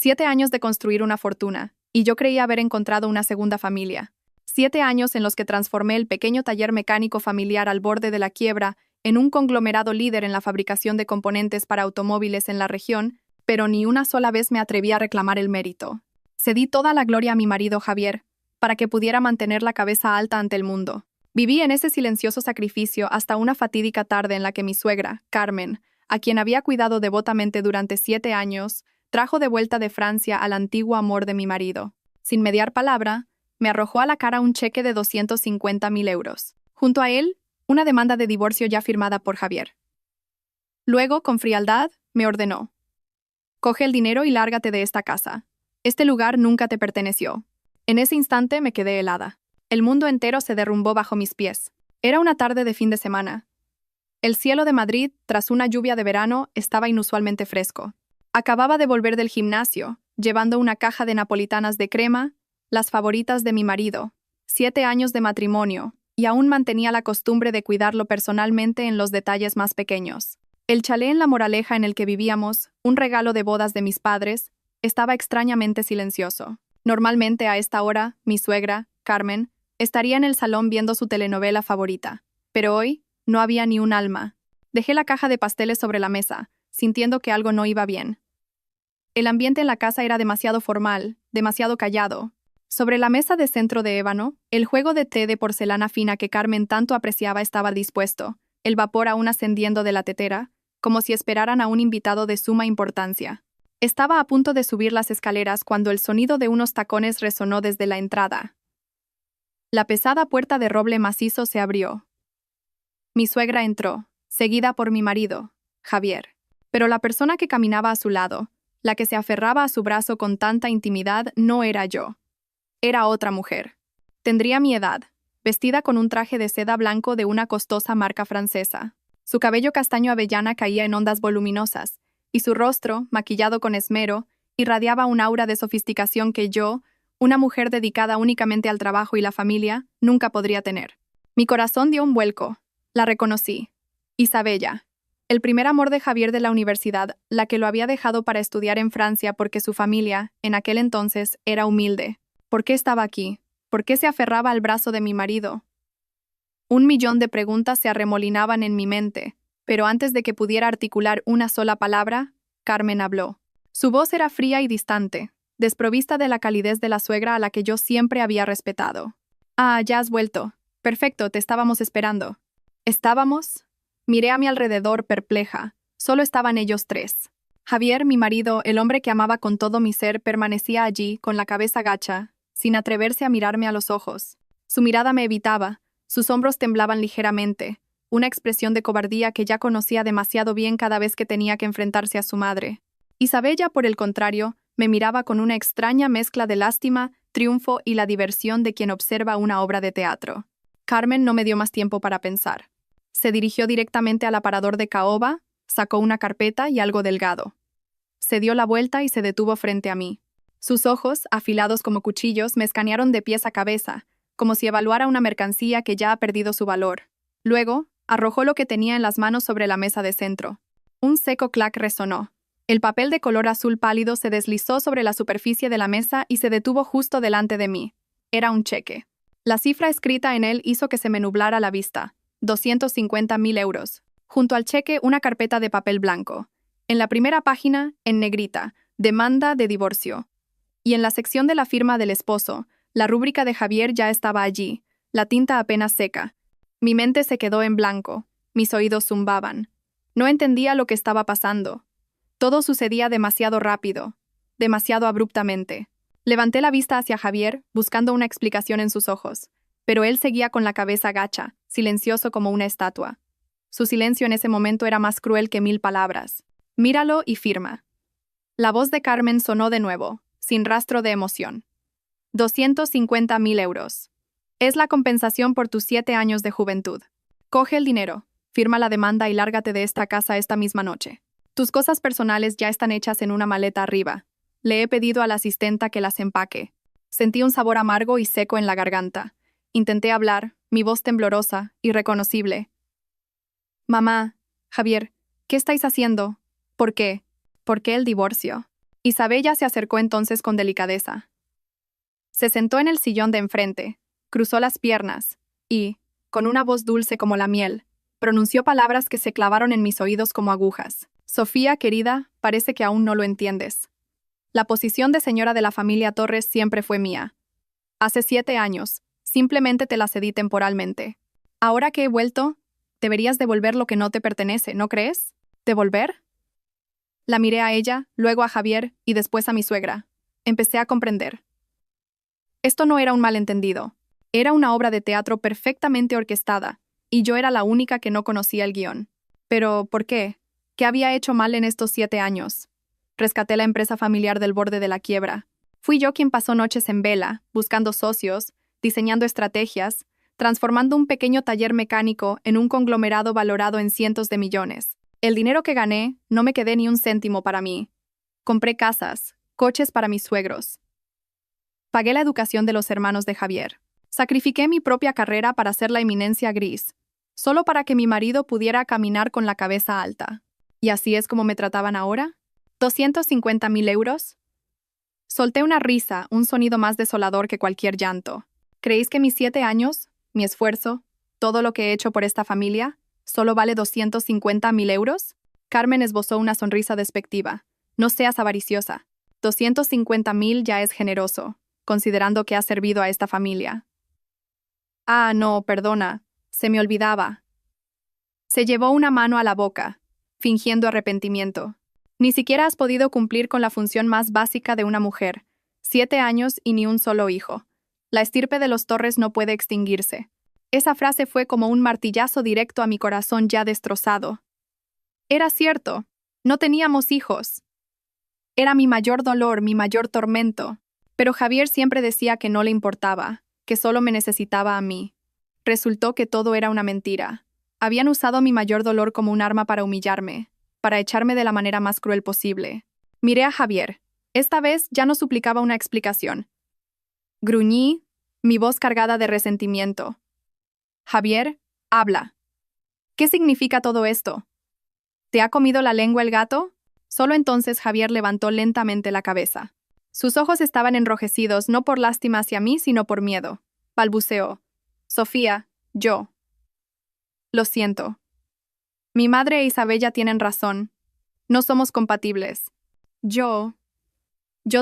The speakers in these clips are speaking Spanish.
7 años de construir una fortuna, y yo creía haber encontrado una segunda familia. 7 años en los que transformé el pequeño taller mecánico familiar al borde de la quiebra en un conglomerado líder en la fabricación de componentes para automóviles en la región, pero ni una sola vez me atreví a reclamar el mérito. Cedí toda la gloria a mi marido Javier, para que pudiera mantener la cabeza alta ante el mundo. Viví en ese silencioso sacrificio hasta una fatídica tarde en la que mi suegra, Carmen, a quien había cuidado devotamente durante 7 años, trajo de vuelta de Francia al antiguo amor de mi marido. Sin mediar palabra, me arrojó a la cara un cheque de 250.000 euros. Junto a él, una demanda de divorcio ya firmada por Javier. Luego, con frialdad, me ordenó: «Coge el dinero y lárgate de esta casa. Este lugar nunca te perteneció». En ese instante me quedé helada. El mundo entero se derrumbó bajo mis pies. Era una tarde de fin de semana. El cielo de Madrid, tras una lluvia de verano, estaba inusualmente fresco. Acababa de volver del gimnasio, llevando una caja de napolitanas de crema, las favoritas de mi marido. 7 años de matrimonio, y aún mantenía la costumbre de cuidarlo personalmente en los detalles más pequeños. El chalet en La Moraleja en el que vivíamos, un regalo de bodas de mis padres, estaba extrañamente silencioso. Normalmente a esta hora, mi suegra, Carmen, estaría en el salón viendo su telenovela favorita. Pero hoy, no había ni un alma. Dejé la caja de pasteles sobre la mesa, sintiendo que algo no iba bien. El ambiente en la casa era demasiado formal, demasiado callado. Sobre la mesa de centro de ébano, el juego de té de porcelana fina que Carmen tanto apreciaba estaba dispuesto, el vapor aún ascendiendo de la tetera, como si esperaran a un invitado de suma importancia. Estaba a punto de subir las escaleras cuando el sonido de unos tacones resonó desde la entrada. La pesada puerta de roble macizo se abrió. Mi suegra entró, seguida por mi marido, Javier. Pero la persona que caminaba a su lado, la que se aferraba a su brazo con tanta intimidad, no era yo. Era otra mujer. Tendría mi edad, vestida con un traje de seda blanco de una costosa marca francesa. Su cabello castaño avellana caía en ondas voluminosas, y su rostro, maquillado con esmero, irradiaba un aura de sofisticación que yo, una mujer dedicada únicamente al trabajo y la familia, nunca podría tener. Mi corazón dio un vuelco. La reconocí. Isabella. El primer amor de Javier de la universidad, la que lo había dejado para estudiar en Francia porque su familia, en aquel entonces, era humilde. ¿Por qué estaba aquí? ¿Por qué se aferraba al brazo de mi marido? 1.000.000 de preguntas se arremolinaban en mi mente, pero antes de que pudiera articular una sola palabra, Carmen habló. Su voz era fría y distante, desprovista de la calidez de la suegra a la que yo siempre había respetado. «Ah, ya has vuelto. Perfecto, te estábamos esperando». ¿Estábamos? Miré a mi alrededor perpleja. Solo estaban ellos tres. Javier, mi marido, el hombre que amaba con todo mi ser, permanecía allí, con la cabeza gacha, sin atreverse a mirarme a los ojos. Su mirada me evitaba, sus hombros temblaban ligeramente, una expresión de cobardía que ya conocía demasiado bien cada vez que tenía que enfrentarse a su madre. Isabella, por el contrario, me miraba con una extraña mezcla de lástima, triunfo y la diversión de quien observa una obra de teatro. Carmen no me dio más tiempo para pensar. Se dirigió directamente al aparador de caoba, sacó una carpeta y algo delgado. Se dio la vuelta y se detuvo frente a mí. Sus ojos, afilados como cuchillos, me escanearon de pies a cabeza, como si evaluara una mercancía que ya ha perdido su valor. Luego, arrojó lo que tenía en las manos sobre la mesa de centro. Un seco clac resonó. El papel de color azul pálido se deslizó sobre la superficie de la mesa y se detuvo justo delante de mí. Era un cheque. La cifra escrita en él hizo que se me nublara la vista. 250.000 euros. Junto al cheque, una carpeta de papel blanco. En la primera página, en negrita, demanda de divorcio. Y en la sección de la firma del esposo, la rúbrica de Javier ya estaba allí, la tinta apenas seca. Mi mente se quedó en blanco, mis oídos zumbaban. No entendía lo que estaba pasando. Todo sucedía demasiado rápido, demasiado abruptamente. Levanté la vista hacia Javier, buscando una explicación en sus ojos, pero él seguía con la cabeza gacha, silencioso como una estatua. Su silencio en ese momento era más cruel que 1.000 palabras. «Míralo y firma». La voz de Carmen sonó de nuevo, sin rastro de emoción. 250.000 euros. Es la compensación por tus 7 años de juventud. Coge el dinero, firma la demanda y lárgate de esta casa esta misma noche. Tus cosas personales ya están hechas en una maleta arriba. Le he pedido a la asistenta que las empaque. Sentí un sabor amargo y seco en la garganta. Intenté hablar, mi voz temblorosa, irreconocible. «Mamá, Javier, ¿qué estáis haciendo? ¿Por qué? ¿Por qué el divorcio?» Isabella se acercó entonces con delicadeza. Se sentó en el sillón de enfrente, cruzó las piernas y, con una voz dulce como la miel, pronunció palabras que se clavaron en mis oídos como agujas. Sofía, querida, parece que aún no lo entiendes. La posición de señora de la familia Torres siempre fue mía. Hace 7 años, simplemente te la cedí temporalmente. Ahora que he vuelto, deberías devolver lo que no te pertenece, ¿no crees? ¿Devolver? La miré a ella, luego a Javier y después a mi suegra. Empecé a comprender. Esto no era un malentendido. Era una obra de teatro perfectamente orquestada, y yo era la única que no conocía el guión. Pero, ¿por qué? ¿Qué había hecho mal en estos 7 años? Rescaté la empresa familiar del borde de la quiebra. Fui yo quien pasó noches en vela, buscando socios, diseñando estrategias, transformando un pequeño taller mecánico en un conglomerado valorado en cientos de millones. El dinero que gané, no me quedé ni un céntimo para mí. Compré casas, coches para mis suegros. Pagué la educación de los hermanos de Javier. Sacrifiqué mi propia carrera para ser la eminencia gris, solo para que mi marido pudiera caminar con la cabeza alta. ¿Y así es como me trataban ahora? ¿250.000 euros? Solté una risa, un sonido más desolador que cualquier llanto. ¿Creéis que mis 7 años, mi esfuerzo, todo lo que he hecho por esta familia, solo vale 250.000 euros? Carmen esbozó una sonrisa despectiva. No seas avariciosa. 250.000 ya es generoso, considerando que ha servido a esta familia. Ah, no, perdona. Se me olvidaba. Se llevó una mano a la boca, fingiendo arrepentimiento. Ni siquiera has podido cumplir con la función más básica de una mujer. 7 años y ni un solo hijo. La estirpe de los Torres no puede extinguirse. Esa frase fue como un martillazo directo a mi corazón ya destrozado. Era cierto. No teníamos hijos. Era mi mayor dolor, mi mayor tormento. Pero Javier siempre decía que no le importaba, que solo me necesitaba a mí. Resultó que todo era una mentira. Habían usado mi mayor dolor como un arma para humillarme, para echarme de la manera más cruel posible. Miré a Javier. Esta vez ya no suplicaba una explicación. Gruñí, mi voz cargada de resentimiento. Javier, habla. ¿Qué significa todo esto? ¿Te ha comido la lengua el gato? Solo entonces Javier levantó lentamente la cabeza. Sus ojos estaban enrojecidos no por lástima hacia mí, sino por miedo. Balbuceó. Sofía, yo. Lo siento. Mi madre e Isabella tienen razón. No somos compatibles. Yo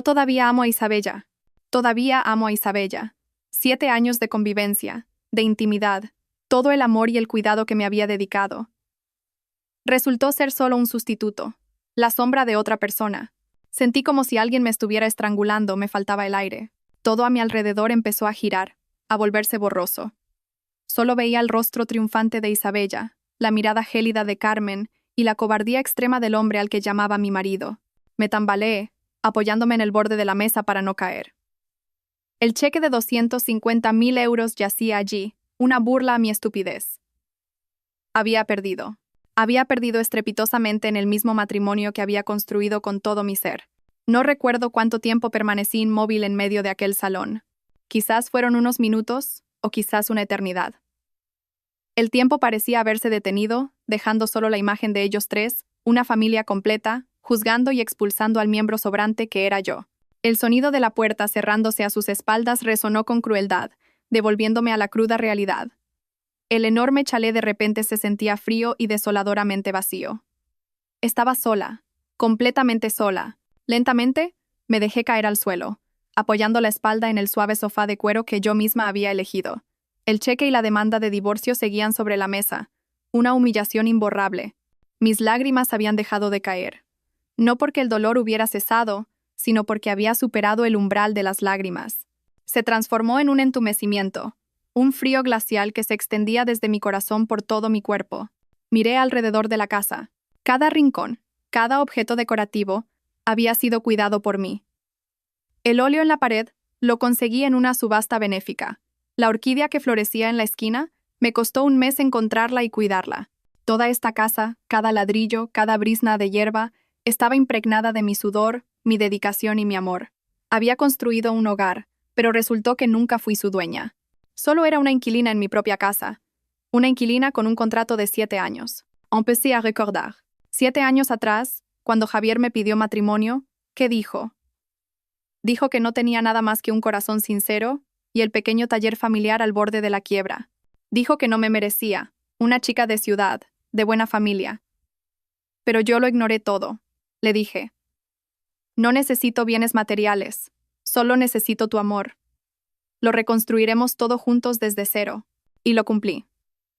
todavía amo a Isabella. Todavía amo a Isabella. 7 años de convivencia, de intimidad, todo el amor y el cuidado que me había dedicado. Resultó ser solo un sustituto, la sombra de otra persona. Sentí como si alguien me estuviera estrangulando, me faltaba el aire. Todo a mi alrededor empezó a girar, a volverse borroso. Solo veía el rostro triunfante de Isabella, la mirada gélida de Carmen y la cobardía extrema del hombre al que llamaba mi marido. Me tambaleé, apoyándome en el borde de la mesa para no caer. El cheque de 250.000 euros yacía allí, una burla a mi estupidez. Había perdido. Había perdido estrepitosamente en el mismo matrimonio que había construido con todo mi ser. No recuerdo cuánto tiempo permanecí inmóvil en medio de aquel salón. Quizás fueron unos minutos, o quizás una eternidad. El tiempo parecía haberse detenido, dejando solo la imagen de ellos tres, una familia completa, juzgando y expulsando al miembro sobrante que era yo. El sonido de la puerta cerrándose a sus espaldas resonó con crueldad, devolviéndome a la cruda realidad. El enorme chalet de repente se sentía frío y desoladoramente vacío. Estaba sola, completamente sola. Lentamente, me dejé caer al suelo, apoyando la espalda en el suave sofá de cuero que yo misma había elegido. El cheque y la demanda de divorcio seguían sobre la mesa, una humillación imborrable. Mis lágrimas habían dejado de caer. No porque el dolor hubiera cesado, sino porque había superado el umbral de las lágrimas. Se transformó en un entumecimiento, un frío glacial que se extendía desde mi corazón por todo mi cuerpo. Miré alrededor de la casa. Cada rincón, cada objeto decorativo, había sido cuidado por mí. El óleo en la pared lo conseguí en una subasta benéfica. La orquídea que florecía en la esquina, me costó un mes encontrarla y cuidarla. Toda esta casa, cada ladrillo, cada brizna de hierba, estaba impregnada de mi sudor, mi dedicación y mi amor. Había construido un hogar, pero resultó que nunca fui su dueña. Solo era una inquilina en mi propia casa. Una inquilina con un contrato de 7 años. Empecé a recordar. 7 años atrás, cuando Javier me pidió matrimonio, ¿Qué dijo? Dijo que no tenía nada más que un corazón sincero y el pequeño taller familiar al borde de la quiebra. Dijo que no me merecía, una chica de ciudad, de buena familia. Pero yo lo ignoré todo. Le dije, no necesito bienes materiales, solo necesito tu amor. Lo reconstruiremos todo juntos desde cero. Y lo cumplí.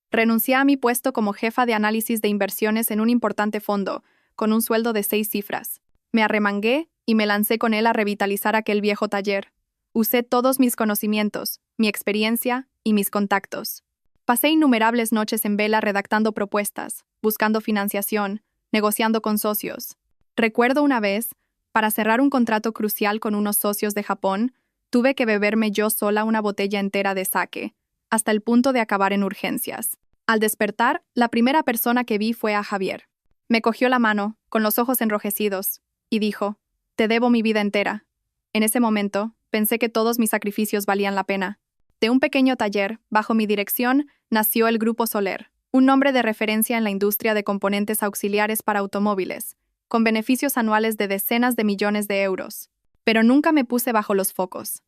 Renuncié a mi puesto como jefa de análisis de inversiones en un importante fondo, con un sueldo de 6 cifras. Me arremangué y me lancé con él a revitalizar aquel viejo taller. Usé todos mis conocimientos, mi experiencia y mis contactos. Pasé innumerables noches en vela redactando propuestas, buscando financiación, negociando con socios. Recuerdo una vez, para cerrar un contrato crucial con unos socios de Japón, tuve que beberme yo sola una botella entera de sake, hasta el punto de acabar en urgencias. Al despertar, la primera persona que vi fue a Javier. Me cogió la mano, con los ojos enrojecidos, y dijo, «Te debo mi vida entera». En ese momento, pensé que todos mis sacrificios valían la pena. De un pequeño taller, bajo mi dirección, nació el Grupo Soler, un nombre de referencia en la industria de componentes auxiliares para automóviles, con beneficios anuales de decenas de millones de euros. Pero nunca me puse bajo los focos.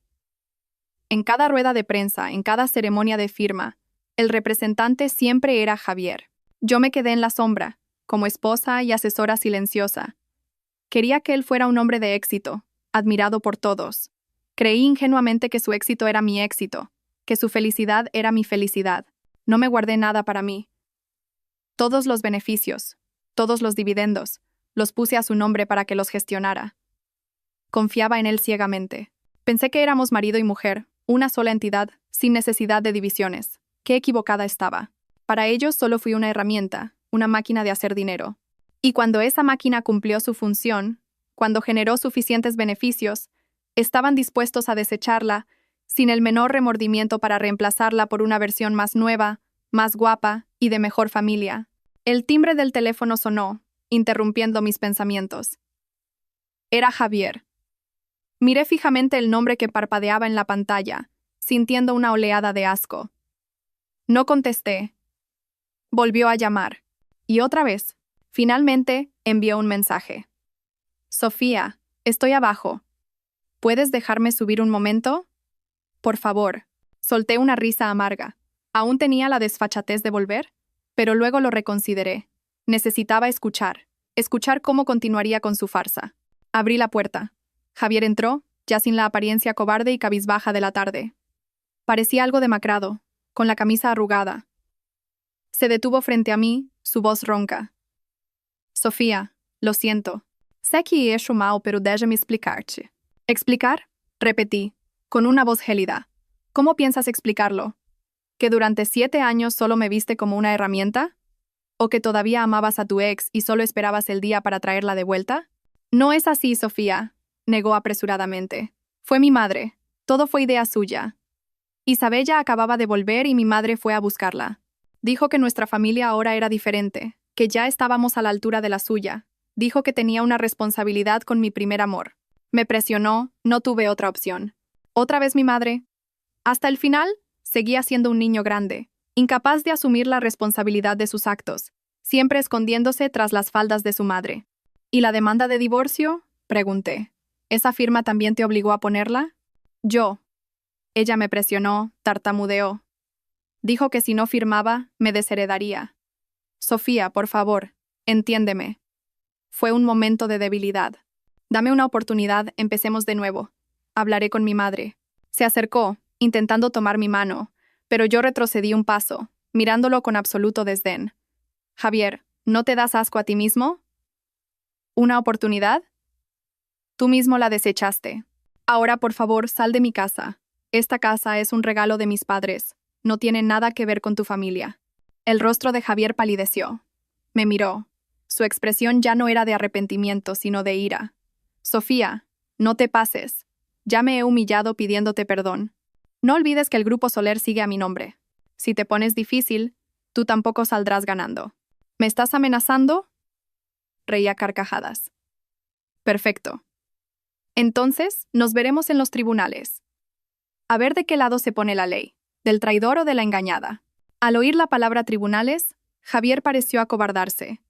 En cada rueda de prensa, en cada ceremonia de firma, el representante siempre era Javier. Yo me quedé en la sombra, como esposa y asesora silenciosa. Quería que él fuera un hombre de éxito, admirado por todos. Creí ingenuamente que su éxito era mi éxito, que su felicidad era mi felicidad. No me guardé nada para mí. Todos los beneficios, todos los dividendos, los puse a su nombre para que los gestionara. Confiaba en él ciegamente. Pensé que éramos marido y mujer, una sola entidad, sin necesidad de divisiones. Qué equivocada estaba. Para ellos solo fui una herramienta, una máquina de hacer dinero. Y cuando esa máquina cumplió su función, cuando generó suficientes beneficios, estaban dispuestos a desecharla, sin el menor remordimiento para reemplazarla por una versión más nueva, más guapa y de mejor familia. El timbre del teléfono sonó, interrumpiendo mis pensamientos. Era Javier. Miré fijamente el nombre que parpadeaba en la pantalla, sintiendo una oleada de asco. No contesté. Volvió a llamar. Y otra vez. Finalmente, envió un mensaje. Sofía, estoy abajo. ¿Puedes dejarme subir un momento? Por favor. Solté una risa amarga. Aún tenía la desfachatez de volver, pero luego lo reconsideré. Necesitaba escuchar cómo continuaría con su farsa. Abrí la puerta. Javier entró, ya sin la apariencia cobarde y cabizbaja de la tarde. Parecía algo demacrado, con la camisa arrugada. Se detuvo frente a mí, su voz ronca. Sofía, lo siento. Sé que he hecho mal, pero déjame explicarte. ¿Explicar? Repetí, con una voz gélida. ¿Cómo piensas explicarlo? ¿Que durante 7 años solo me viste como una herramienta? ¿O que todavía amabas a tu ex y solo esperabas el día para traerla de vuelta? No es así, Sofía, negó apresuradamente. Fue mi madre. Todo fue idea suya. Isabella acababa de volver y mi madre fue a buscarla. Dijo que nuestra familia ahora era diferente, que ya estábamos a la altura de la suya. Dijo que tenía una responsabilidad con mi primer amor. Me presionó, no tuve otra opción. Otra vez mi madre. Hasta el final, seguía siendo un niño grande, incapaz de asumir la responsabilidad de sus actos, siempre escondiéndose tras las faldas de su madre. ¿Y la demanda de divorcio? Pregunté. ¿Esa firma también te obligó a ponerla? Yo. Ella me presionó, tartamudeó. Dijo que si no firmaba, me desheredaría. Sofía, por favor, entiéndeme. Fue un momento de debilidad. Dame una oportunidad, empecemos de nuevo. Hablaré con mi madre. Se acercó, intentando tomar mi mano, pero yo retrocedí un paso, mirándolo con absoluto desdén. Javier, ¿no te das asco a ti mismo? ¿Una oportunidad? Tú mismo la desechaste. Ahora, por favor, sal de mi casa. Esta casa es un regalo de mis padres. No tiene nada que ver con tu familia. El rostro de Javier palideció. Me miró. Su expresión ya no era de arrepentimiento, sino de ira. Sofía, no te pases. Ya me he humillado pidiéndote perdón. No olvides que el Grupo Soler sigue a mi nombre. Si te pones difícil, tú tampoco saldrás ganando. ¿Me estás amenazando? Reía a carcajadas. Perfecto. Entonces, nos veremos en los tribunales. A ver de qué lado se pone la ley, del traidor o de la engañada. Al oír la palabra tribunales, Javier pareció acobardarse.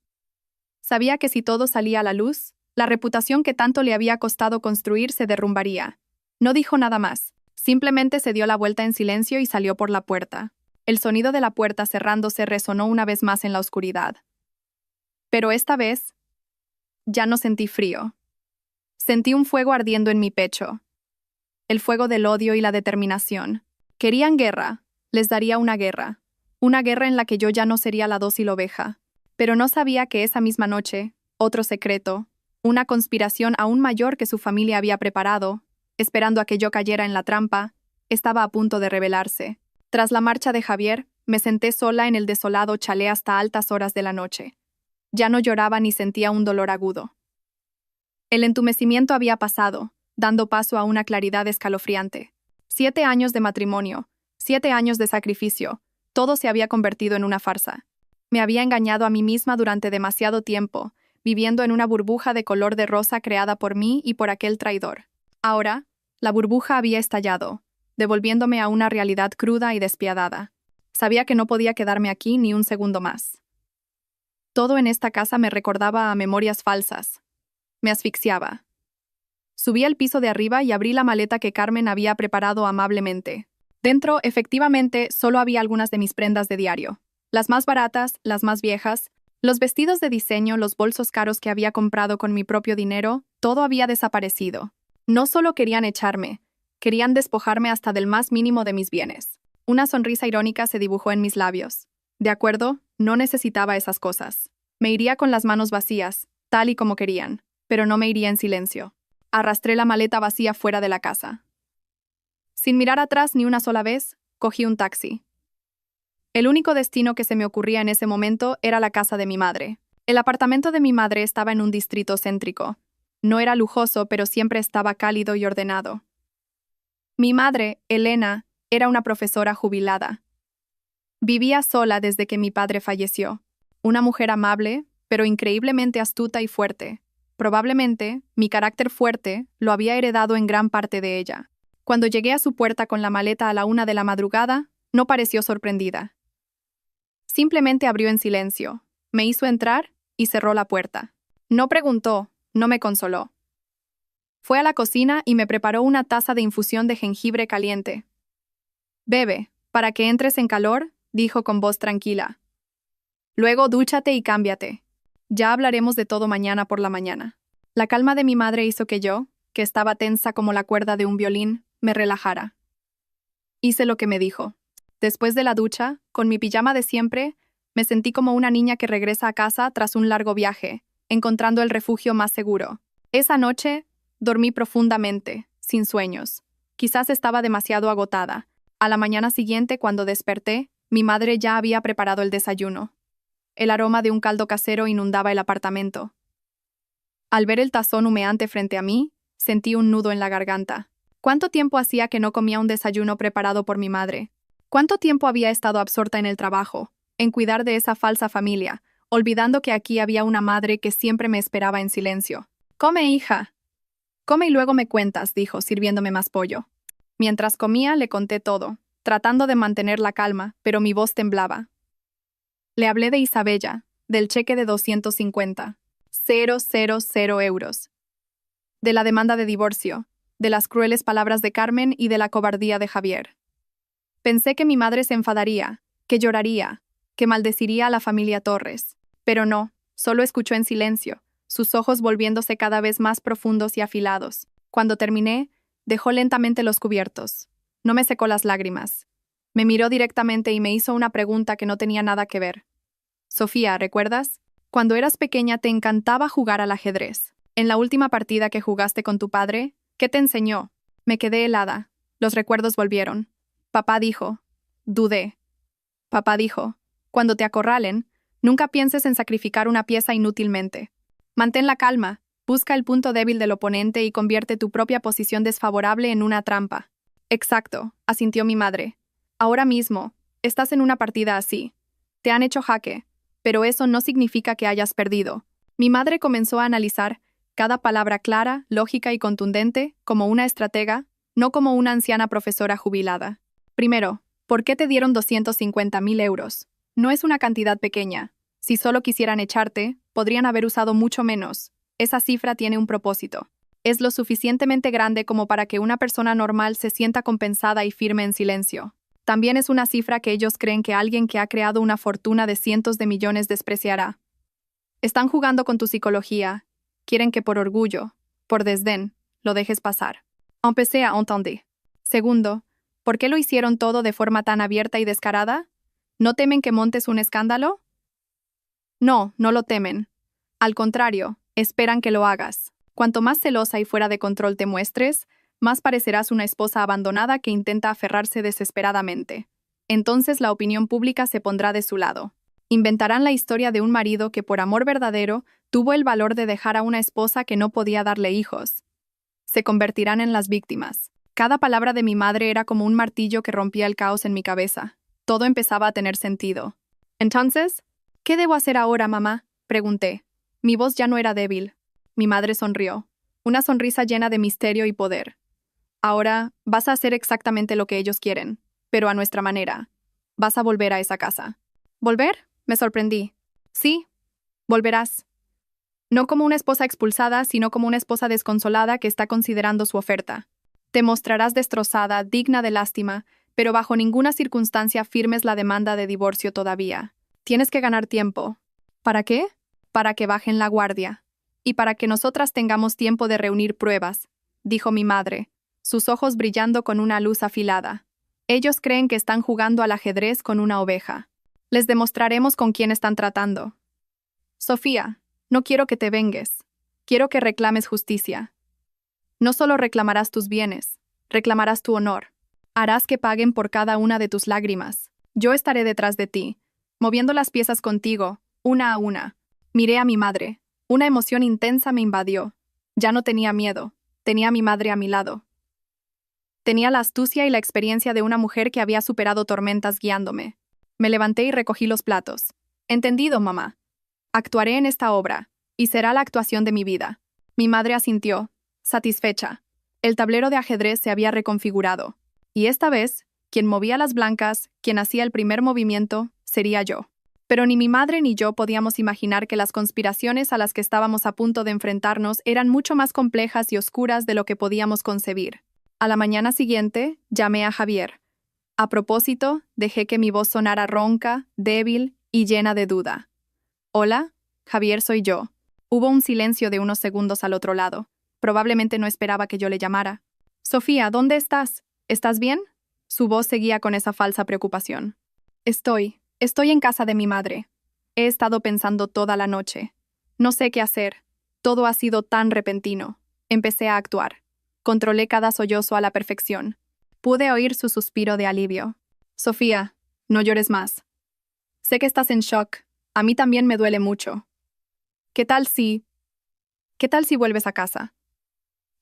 Sabía que si todo salía a la luz, La reputación que tanto le había costado construir se derrumbaría. No dijo nada más. Simplemente se dio la vuelta en silencio y salió por la puerta. El sonido de la puerta cerrándose resonó una vez más en la oscuridad. Pero esta vez, ya no sentí frío. Sentí un fuego ardiendo en mi pecho. El fuego del odio y la determinación. Querían guerra, les daría una guerra. Una guerra en la que yo ya no sería la dócil oveja. Pero no sabía que esa misma noche, otro secreto, una conspiración aún mayor que su familia había preparado, esperando a que yo cayera en la trampa, estaba a punto de revelarse. Tras la marcha de Javier, me senté sola en el desolado chalet hasta altas horas de la noche. Ya no lloraba ni sentía un dolor agudo. El entumecimiento había pasado, dando paso a una claridad escalofriante. 7 años de matrimonio, 7 años de sacrificio, todo se había convertido en una farsa. Me había engañado a mí misma durante demasiado tiempo, viviendo en una burbuja de color de rosa creada por mí y por aquel traidor. Ahora, la burbuja había estallado, devolviéndome a una realidad cruda y despiadada. Sabía que no podía quedarme aquí ni un segundo más. Todo en esta casa me recordaba a memorias falsas. Me asfixiaba. Subí al piso de arriba y abrí la maleta que Carmen había preparado amablemente. Dentro, efectivamente, solo había algunas de mis prendas de diario. Las más baratas, las más viejas, los vestidos de diseño, los bolsos caros que había comprado con mi propio dinero, todo había desaparecido. No solo querían echarme, querían despojarme hasta del más mínimo de mis bienes. Una sonrisa irónica se dibujó en mis labios. De acuerdo, no necesitaba esas cosas. Me iría con las manos vacías, tal y como querían, pero no me iría en silencio. Arrastré la maleta vacía fuera de la casa. Sin mirar atrás ni una sola vez, cogí un taxi. El único destino que se me ocurría en ese momento era la casa de mi madre. El apartamento de mi madre estaba en un distrito céntrico. No era lujoso, pero siempre estaba cálido y ordenado. Mi madre, Elena, era una profesora jubilada. Vivía sola desde que mi padre falleció. Una mujer amable, pero increíblemente astuta y fuerte. Probablemente, mi carácter fuerte lo había heredado en gran parte de ella. Cuando llegué a su puerta con la maleta a la 1 de la madrugada, no pareció sorprendida. Simplemente abrió en silencio, me hizo entrar y cerró la puerta. No preguntó, no me consoló. Fue a la cocina y me preparó una taza de infusión de jengibre caliente. «Bebe, para que entres en calor», dijo con voz tranquila. «Luego dúchate y cámbiate. Ya hablaremos de todo mañana por la mañana». La calma de mi madre hizo que yo, que estaba tensa como la cuerda de un violín, me relajara. Hice lo que me dijo. Después de la ducha, con mi pijama de siempre, me sentí como una niña que regresa a casa tras un largo viaje, encontrando el refugio más seguro. Esa noche, dormí profundamente, sin sueños. Quizás estaba demasiado agotada. A la mañana siguiente, cuando desperté, mi madre ya había preparado el desayuno. El aroma de un caldo casero inundaba el apartamento. Al ver el tazón humeante frente a mí, sentí un nudo en la garganta. ¿Cuánto tiempo hacía que no comía un desayuno preparado por mi madre? ¿Cuánto tiempo había estado absorta en el trabajo, en cuidar de esa falsa familia, olvidando que aquí había una madre que siempre me esperaba en silencio? «Come, hija». «Come y luego me cuentas», dijo, sirviéndome más pollo. Mientras comía, le conté todo, tratando de mantener la calma, pero mi voz temblaba. Le hablé de Isabella, del cheque de 250,000 euros, de la demanda de divorcio, de las crueles palabras de Carmen y de la cobardía de Javier. Pensé que mi madre se enfadaría, que lloraría, que maldeciría a la familia Torres. Pero no, solo escuchó en silencio, sus ojos volviéndose cada vez más profundos y afilados. Cuando terminé, dejó lentamente los cubiertos. No me secó las lágrimas. Me miró directamente y me hizo una pregunta que no tenía nada que ver. «Sofía, ¿recuerdas? Cuando eras pequeña te encantaba jugar al ajedrez. En la última partida que jugaste con tu padre, ¿qué te enseñó?» Me quedé helada. Los recuerdos volvieron. Papá dijo. Dudé. Papá dijo, cuando te acorralen, nunca pienses en sacrificar una pieza inútilmente. Mantén la calma, busca el punto débil del oponente y convierte tu propia posición desfavorable en una trampa. Exacto, asintió mi madre. Ahora mismo, estás en una partida así. Te han hecho jaque, pero eso no significa que hayas perdido. Mi madre comenzó a analizar cada palabra clara, lógica y contundente, como una estratega, no como una anciana profesora jubilada. Primero, ¿por qué te dieron 250,000 euros? No es una cantidad pequeña. Si solo quisieran echarte, podrían haber usado mucho menos. Esa cifra tiene un propósito. Es lo suficientemente grande como para que una persona normal se sienta compensada y firme en silencio. También es una cifra que ellos creen que alguien que ha creado una fortuna de cientos de millones despreciará. Están jugando con tu psicología. Quieren que por orgullo, por desdén, lo dejes pasar. Empecé a entender. Segundo, ¿por qué lo hicieron todo de forma tan abierta y descarada? ¿No temen que montes un escándalo? No, no lo temen. Al contrario, esperan que lo hagas. Cuanto más celosa y fuera de control te muestres, más parecerás una esposa abandonada que intenta aferrarse desesperadamente. Entonces la opinión pública se pondrá de su lado. Inventarán la historia de un marido que por amor verdadero tuvo el valor de dejar a una esposa que no podía darle hijos. Se convertirán en las víctimas. Cada palabra de mi madre era como un martillo que rompía el caos en mi cabeza. Todo empezaba a tener sentido. Entonces, ¿qué debo hacer ahora, mamá?, pregunté. Mi voz ya no era débil. Mi madre sonrió, una sonrisa llena de misterio y poder. Ahora vas a hacer exactamente lo que ellos quieren, pero a nuestra manera. Vas a volver a esa casa. ¿Volver? Me sorprendí. Sí, volverás. No como una esposa expulsada, sino como una esposa desconsolada que está considerando su oferta. Te mostrarás destrozada, digna de lástima, pero bajo ninguna circunstancia firmes la demanda de divorcio todavía. Tienes que ganar tiempo. ¿Para qué? Para que bajen la guardia. Y para que nosotras tengamos tiempo de reunir pruebas, dijo mi madre, sus ojos brillando con una luz afilada. Ellos creen que están jugando al ajedrez con una oveja. Les demostraremos con quién están tratando. Sofía, no quiero que te vengues. Quiero que reclames justicia. No solo reclamarás tus bienes, reclamarás tu honor. Harás que paguen por cada una de tus lágrimas. Yo estaré detrás de ti, moviendo las piezas contigo, una a una. Miré a mi madre. Una emoción intensa me invadió. Ya no tenía miedo. Tenía a mi madre a mi lado. Tenía la astucia y la experiencia de una mujer que había superado tormentas guiándome. Me levanté y recogí los platos. Entendido, mamá. Actuaré en esta obra, y será la actuación de mi vida. Mi madre asintió, satisfecha. El tablero de ajedrez se había reconfigurado. Y esta vez, quien movía las blancas, quien hacía el primer movimiento, sería yo. Pero ni mi madre ni yo podíamos imaginar que las conspiraciones a las que estábamos a punto de enfrentarnos eran mucho más complejas y oscuras de lo que podíamos concebir. A la mañana siguiente, llamé a Javier. A propósito, dejé que mi voz sonara ronca, débil y llena de duda. Hola, Javier, soy yo. Hubo un silencio de unos segundos al otro lado. Probablemente no esperaba que yo le llamara. Sofía, ¿dónde estás? ¿Estás bien? Su voz seguía con esa falsa preocupación. Estoy en casa de mi madre. He estado pensando toda la noche. No sé qué hacer. Todo ha sido tan repentino. Empecé a actuar. Controlé cada sollozo a la perfección. Pude oír su suspiro de alivio. Sofía, no llores más. Sé que estás en shock. A mí también me duele mucho. ¿Qué tal si vuelves a casa?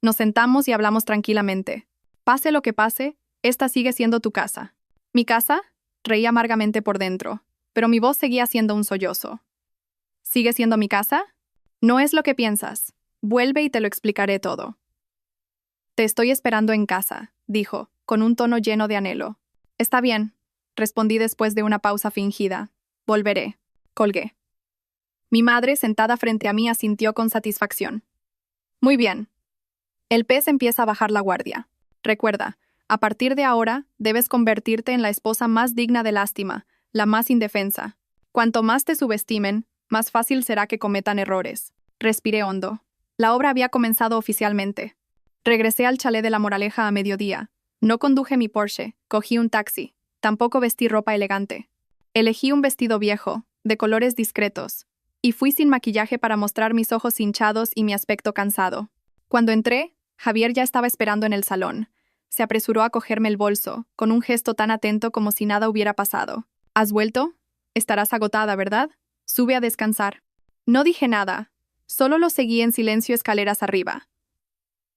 Nos sentamos y hablamos tranquilamente. Pase lo que pase, esta sigue siendo tu casa. ¿Mi casa? Reí amargamente por dentro, pero mi voz seguía siendo un sollozo. ¿Sigue siendo mi casa? No es lo que piensas. Vuelve y te lo explicaré todo. Te estoy esperando en casa, dijo, con un tono lleno de anhelo. Está bien, respondí después de una pausa fingida. Volveré. Colgué. Mi madre, sentada frente a mí, asintió con satisfacción. Muy bien. El pez empieza a bajar la guardia. Recuerda, a partir de ahora, debes convertirte en la esposa más digna de lástima, la más indefensa. Cuanto más te subestimen, más fácil será que cometan errores. Respiré hondo. La obra había comenzado oficialmente. Regresé al chalet de La Moraleja a mediodía. No conduje mi Porsche, cogí un taxi. Tampoco vestí ropa elegante. Elegí un vestido viejo, de colores discretos, y fui sin maquillaje para mostrar mis ojos hinchados y mi aspecto cansado. Cuando entré, Javier ya estaba esperando en el salón. Se apresuró a cogerme el bolso, con un gesto tan atento como si nada hubiera pasado. ¿Has vuelto? Estarás agotada, ¿verdad? Sube a descansar. No dije nada, solo lo seguí en silencio escaleras arriba.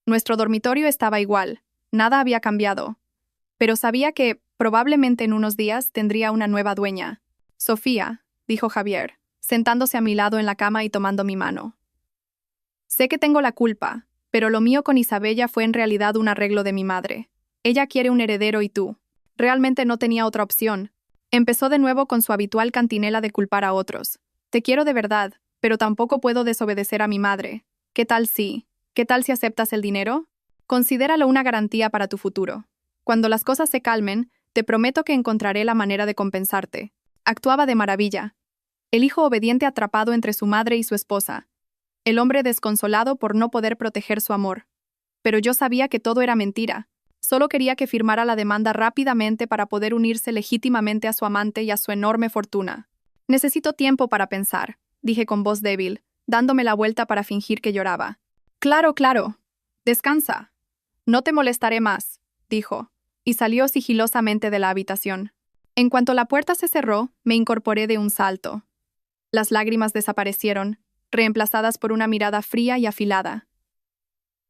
Nuestro dormitorio estaba igual, nada había cambiado, pero sabía que, probablemente en unos días, tendría una nueva dueña. Sofía, dijo Javier, sentándose a mi lado en la cama y tomando mi mano. Sé que tengo la culpa, pero lo mío con Isabella fue en realidad un arreglo de mi madre. Ella quiere un heredero y tú. Realmente no tenía otra opción. Empezó de nuevo con su habitual cantinela de culpar a otros. Te quiero de verdad, pero tampoco puedo desobedecer a mi madre. ¿Qué tal si? ¿Qué tal si aceptas el dinero? Considéralo una garantía para tu futuro. Cuando las cosas se calmen, te prometo que encontraré la manera de compensarte. Actuaba de maravilla. El hijo obediente atrapado entre su madre y su esposa. El hombre desconsolado por no poder proteger su amor. Pero yo sabía que todo era mentira. Solo quería que firmara la demanda rápidamente para poder unirse legítimamente a su amante y a su enorme fortuna. Necesito tiempo para pensar, dije con voz débil, dándome la vuelta para fingir que lloraba. Claro, claro. Descansa. No te molestaré más, dijo, y salió sigilosamente de la habitación. En cuanto la puerta se cerró, me incorporé de un salto. Las lágrimas desaparecieron, reemplazadas por una mirada fría y afilada.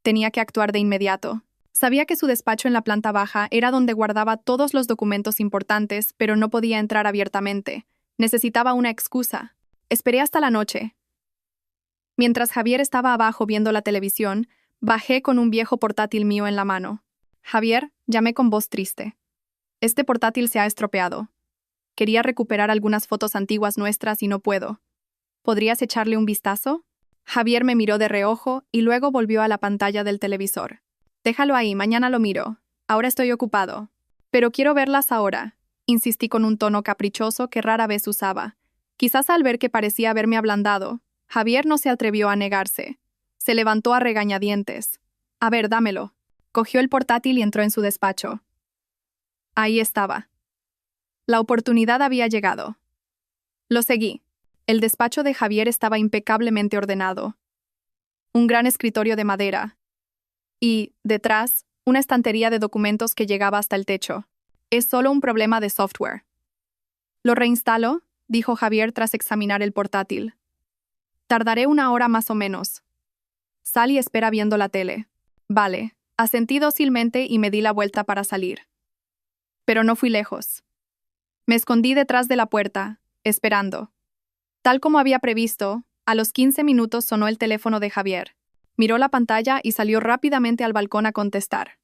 Tenía que actuar de inmediato. Sabía que su despacho en la planta baja era donde guardaba todos los documentos importantes, pero no podía entrar abiertamente. Necesitaba una excusa. Esperé hasta la noche. Mientras Javier estaba abajo viendo la televisión, bajé con un viejo portátil mío en la mano. Javier, llamé con voz triste. Este portátil se ha estropeado. Quería recuperar algunas fotos antiguas nuestras y no puedo. ¿Podrías echarle un vistazo? Javier me miró de reojo y luego volvió a la pantalla del televisor. Déjalo ahí, mañana lo miro. Ahora estoy ocupado. Pero quiero verlas ahora, insistí con un tono caprichoso que rara vez usaba. Quizás al ver que parecía haberme ablandado, Javier no se atrevió a negarse. Se levantó a regañadientes. A ver, dámelo. Cogió el portátil y entró en su despacho. Ahí estaba. La oportunidad había llegado. Lo seguí. El despacho de Javier estaba impecablemente ordenado. Un gran escritorio de madera. Y, detrás, una estantería de documentos que llegaba hasta el techo. Es solo un problema de software. ¿Lo reinstalo?, dijo Javier tras examinar el portátil. Tardaré 1 hora más o menos. Sal y espera viendo la tele. Vale, asentí dócilmente y me di la vuelta para salir. Pero no fui lejos. Me escondí detrás de la puerta, esperando. Tal como había previsto, a los 15 minutos sonó el teléfono de Javier. Miró la pantalla y salió rápidamente al balcón a contestar.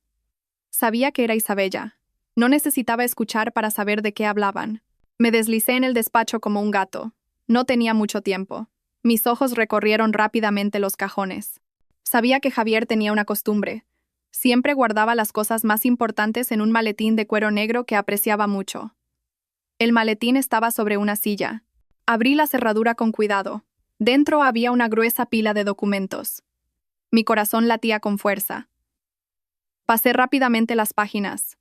Sabía que era Isabella. No necesitaba escuchar para saber de qué hablaban. Me deslicé en el despacho como un gato. No tenía mucho tiempo. Mis ojos recorrieron rápidamente los cajones. Sabía que Javier tenía una costumbre. Siempre guardaba las cosas más importantes en un maletín de cuero negro que apreciaba mucho. El maletín estaba sobre una silla. Abrí la cerradura con cuidado. Dentro había una gruesa pila de documentos. Mi corazón latía con fuerza. Pasé rápidamente las páginas.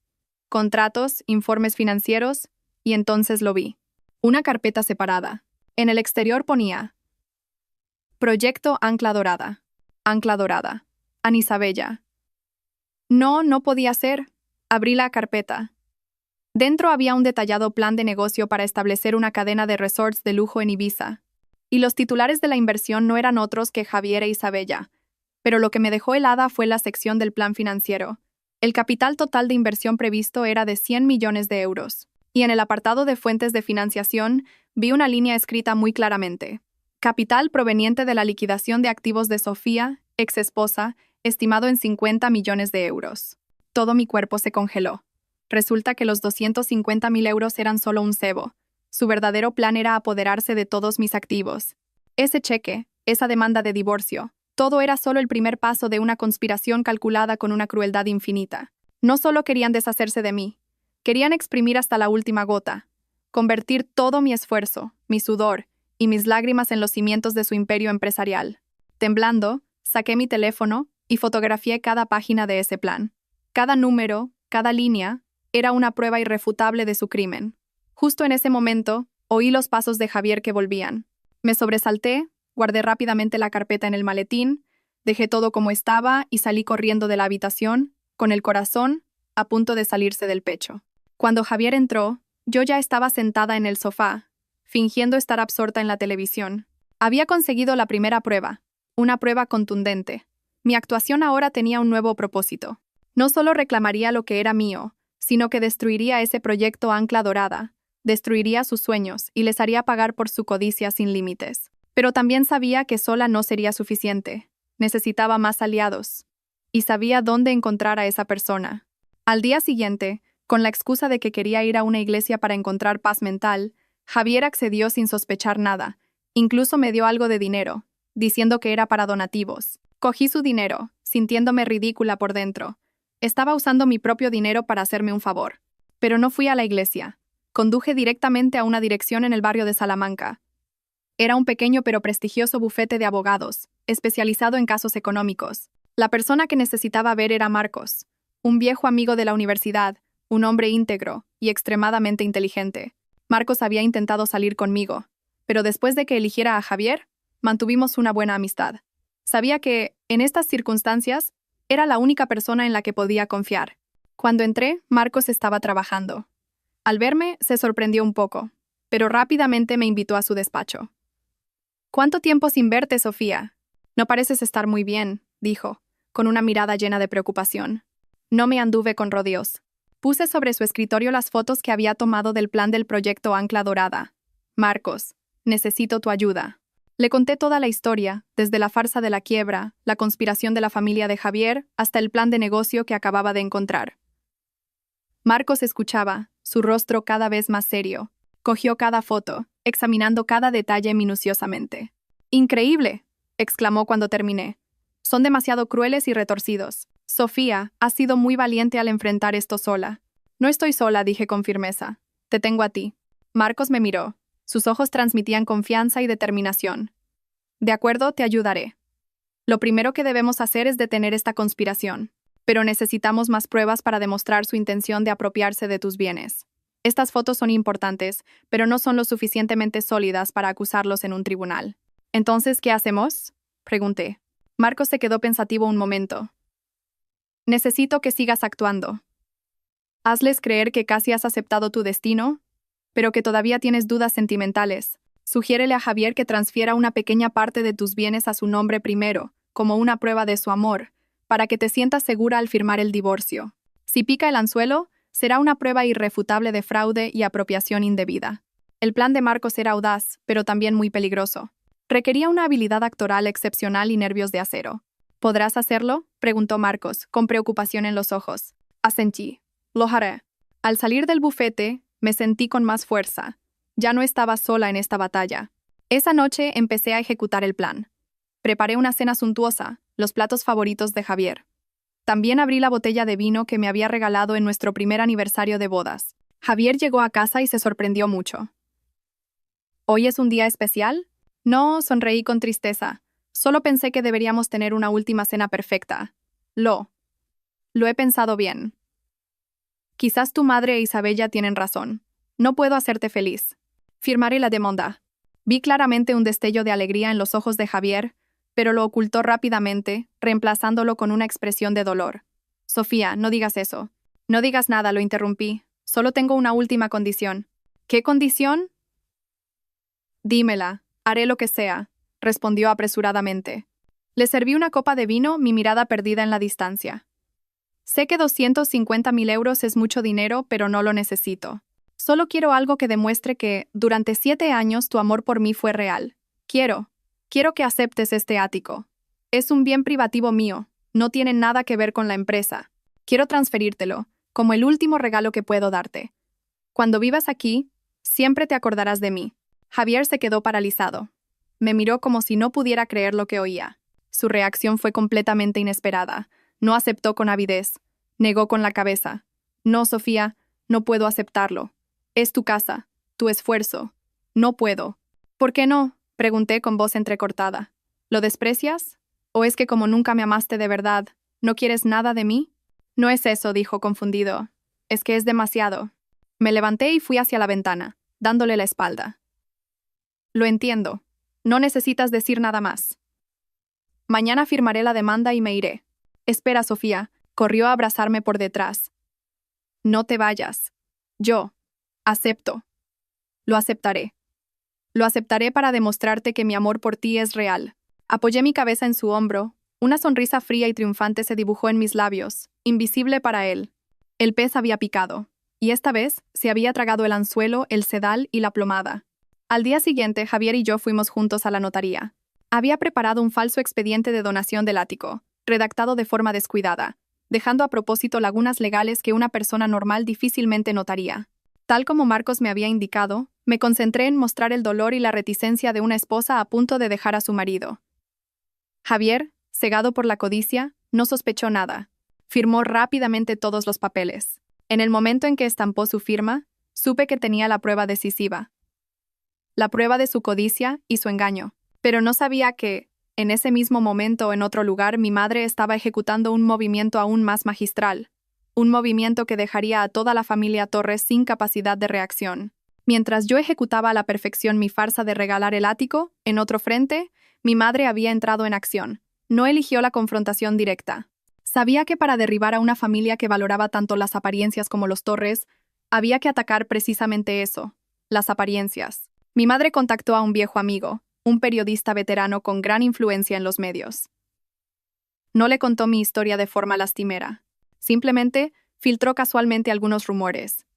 Contratos, informes financieros, y entonces lo vi. Una carpeta separada. En el exterior ponía: Proyecto Ancla Dorada. Ancla Dorada. Anisabella. No podía ser. Abrí la carpeta. Dentro había un detallado plan de negocio para establecer una cadena de resorts de lujo en Ibiza. Y los titulares de la inversión no eran otros que Javier e Isabella. Pero lo que me dejó helada fue la sección del plan financiero. El capital total de inversión previsto era de 100 millones de euros. Y en el apartado de fuentes de financiación vi una línea escrita muy claramente. Capital proveniente de la liquidación de activos de Sofía, ex esposa, estimado en 50 millones de euros. Todo mi cuerpo se congeló. Resulta que los 250.000 euros eran solo un cebo. Su verdadero plan era apoderarse de todos mis activos. Ese cheque, esa demanda de divorcio, todo era solo el primer paso de una conspiración calculada con una crueldad infinita. No solo querían deshacerse de mí, querían exprimir hasta la última gota, convertir todo mi esfuerzo, mi sudor y mis lágrimas en los cimientos de su imperio empresarial. Temblando, saqué mi teléfono y fotografié cada página de ese plan. Cada número, cada línea, era una prueba irrefutable de su crimen. Justo en ese momento, oí los pasos de Javier que volvían. Me sobresalté, guardé rápidamente la carpeta en el maletín, dejé todo como estaba y salí corriendo de la habitación, con el corazón a punto de salirse del pecho. Cuando Javier entró, yo ya estaba sentada en el sofá, fingiendo estar absorta en la televisión. Había conseguido la primera prueba, una prueba contundente. Mi actuación ahora tenía un nuevo propósito. No solo reclamaría lo que era mío, sino que destruiría ese proyecto Ancla Dorada, destruiría sus sueños y les haría pagar por su codicia sin límites. Pero también sabía que sola no sería suficiente. Necesitaba más aliados. Y sabía dónde encontrar a esa persona. Al día siguiente, con la excusa de que quería ir a una iglesia para encontrar paz mental, Javier accedió sin sospechar nada. Incluso me dio algo de dinero, diciendo que era para donativos. Cogí su dinero, sintiéndome ridícula por dentro. Estaba usando mi propio dinero para hacerme un favor. Pero no fui a la iglesia. Conduje directamente a una dirección en el barrio de Salamanca. Era un pequeño pero prestigioso bufete de abogados, especializado en casos económicos. La persona que necesitaba ver era Marcos, un viejo amigo de la universidad, un hombre íntegro y extremadamente inteligente. Marcos había intentado salir conmigo, pero después de que eligiera a Javier, mantuvimos una buena amistad. Sabía que, en estas circunstancias, era la única persona en la que podía confiar. Cuando entré, Marcos estaba trabajando. Al verme, se sorprendió un poco, pero rápidamente me invitó a su despacho. «¿Cuánto tiempo sin verte, Sofía? No pareces estar muy bien», dijo, con una mirada llena de preocupación. No me anduve con rodeos. Puse sobre su escritorio las fotos que había tomado del plan del proyecto Ancla Dorada. «Marcos, necesito tu ayuda». Le conté toda la historia, desde la farsa de la quiebra, la conspiración de la familia de Javier, hasta el plan de negocio que acababa de encontrar. Marcos escuchaba, su rostro cada vez más serio. Cogió cada foto, examinando cada detalle minuciosamente. «¡Increíble!», exclamó cuando terminé. «Son demasiado crueles y retorcidos. Sofía, has sido muy valiente al enfrentar esto sola». «No estoy sola», dije con firmeza. «Te tengo a ti». Marcos me miró. Sus ojos transmitían confianza y determinación. «De acuerdo, te ayudaré. Lo primero que debemos hacer es detener esta conspiración. Pero necesitamos más pruebas para demostrar su intención de apropiarse de tus bienes. Estas fotos son importantes, pero no son lo suficientemente sólidas para acusarlos en un tribunal». «¿Entonces qué hacemos?», pregunté. Marcos se quedó pensativo un momento. «Necesito que sigas actuando. Hazles creer que casi has aceptado tu destino, pero que todavía tienes dudas sentimentales. Sugiérele a Javier que transfiera una pequeña parte de tus bienes a su nombre primero, como una prueba de su amor, para que te sientas segura al firmar el divorcio. Si pica el anzuelo, será una prueba irrefutable de fraude y apropiación indebida». El plan de Marcos era audaz, pero también muy peligroso. Requería una habilidad actoral excepcional y nervios de acero. «¿Podrás hacerlo?», preguntó Marcos, con preocupación en los ojos. Asentí. «Lo haré». Al salir del bufete, me sentí con más fuerza. Ya no estaba sola en esta batalla. Esa noche empecé a ejecutar el plan. Preparé una cena suntuosa, los platos favoritos de Javier. También abrí la botella de vino que me había regalado en nuestro primer aniversario de bodas. Javier llegó a casa y se sorprendió mucho. «¿Hoy es un día especial?». «No», sonreí con tristeza. «Solo pensé que deberíamos tener una última cena perfecta». Lo he pensado bien. Quizás tu madre e Isabella tienen razón. No puedo hacerte feliz. Firmaré la demanda». Vi claramente un destello de alegría en los ojos de Javier, pero lo ocultó rápidamente, reemplazándolo con una expresión de dolor. «Sofía, no digas eso». «No digas nada», lo interrumpí. «Solo tengo una última condición». «¿Qué condición?». «Dímela. Haré lo que sea», respondió apresuradamente. Le serví una copa de vino, mi mirada perdida en la distancia. «Sé que 250.000 euros es mucho dinero, pero no lo necesito. Solo quiero algo que demuestre que, durante 7 años, tu amor por mí fue real. Quiero que aceptes este ático. Es un bien privativo mío, no tiene nada que ver con la empresa. Quiero transferírtelo, como el último regalo que puedo darte. Cuando vivas aquí, siempre te acordarás de mí». Javier se quedó paralizado. Me miró como si no pudiera creer lo que oía. Su reacción fue completamente inesperada. No aceptó con avidez. Negó con la cabeza. «No, Sofía, no puedo aceptarlo. Es tu casa, tu esfuerzo. No puedo». «¿Por qué no?», pregunté con voz entrecortada. «¿Lo desprecias? ¿O es que como nunca me amaste de verdad, no quieres nada de mí?». «No es eso», dijo confundido. «Es que es demasiado». Me levanté y fui hacia la ventana, dándole la espalda. «Lo entiendo. No necesitas decir nada más. Mañana firmaré la demanda y me iré». «Espera, Sofía», corrió a abrazarme por detrás. «No te vayas. Yo acepto. Lo aceptaré. Lo aceptaré para demostrarte que mi amor por ti es real». Apoyé mi cabeza en su hombro. Una sonrisa fría y triunfante se dibujó en mis labios, invisible para él. El pez había picado, y esta vez se había tragado el anzuelo, el sedal y la plomada. Al día siguiente, Javier y yo fuimos juntos a la notaría. Había preparado un falso expediente de donación del ático, redactado de forma descuidada, dejando a propósito lagunas legales que una persona normal difícilmente notaría. Tal como Marcos me había indicado, me concentré en mostrar el dolor y la reticencia de una esposa a punto de dejar a su marido. Javier, Cegado por la codicia, no sospechó nada. Firmó rápidamente todos los papeles. En el momento en que estampó su firma, supe que tenía la prueba decisiva. La prueba de su codicia y su engaño. Pero no sabía que, en ese mismo momento o en otro lugar, mi madre estaba ejecutando un movimiento aún más magistral. Un movimiento que dejaría a toda la familia Torres sin capacidad de reacción. Mientras yo ejecutaba a la perfección mi farsa de regalar el ático, en otro frente, mi madre había entrado en acción. No eligió la confrontación directa. Sabía que para derribar a una familia que valoraba tanto las apariencias como los Torres, había que atacar precisamente eso, las apariencias. Mi madre contactó a un viejo amigo, un periodista veterano con gran influencia en los medios. No le contó mi historia de forma lastimera. Simplemente filtró casualmente algunos rumores.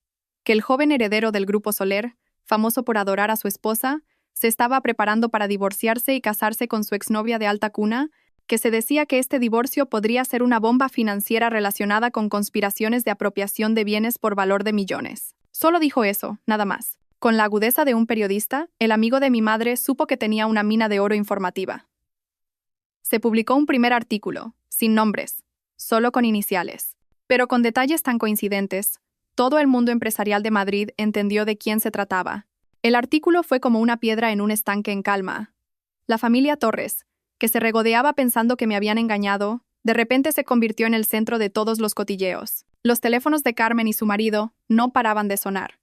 Que el joven heredero del Grupo Soler, famoso por adorar a su esposa, se estaba preparando para divorciarse y casarse con su exnovia de alta cuna, que se decía que este divorcio podría ser una bomba financiera relacionada con conspiraciones de apropiación de bienes por valor de millones. Solo dijo eso, nada más. Con la agudeza de un periodista, el amigo de mi madre supo que tenía una mina de oro informativa. Se publicó un primer artículo, sin nombres, solo con iniciales. Pero con detalles tan coincidentes, todo el mundo empresarial de Madrid entendió de quién se trataba. El artículo fue como una piedra en un estanque en calma. La familia Torres, que se regodeaba pensando que me habían engañado, de repente se convirtió en el centro de todos los cotilleos. Los teléfonos de Carmen y su marido no paraban de sonar.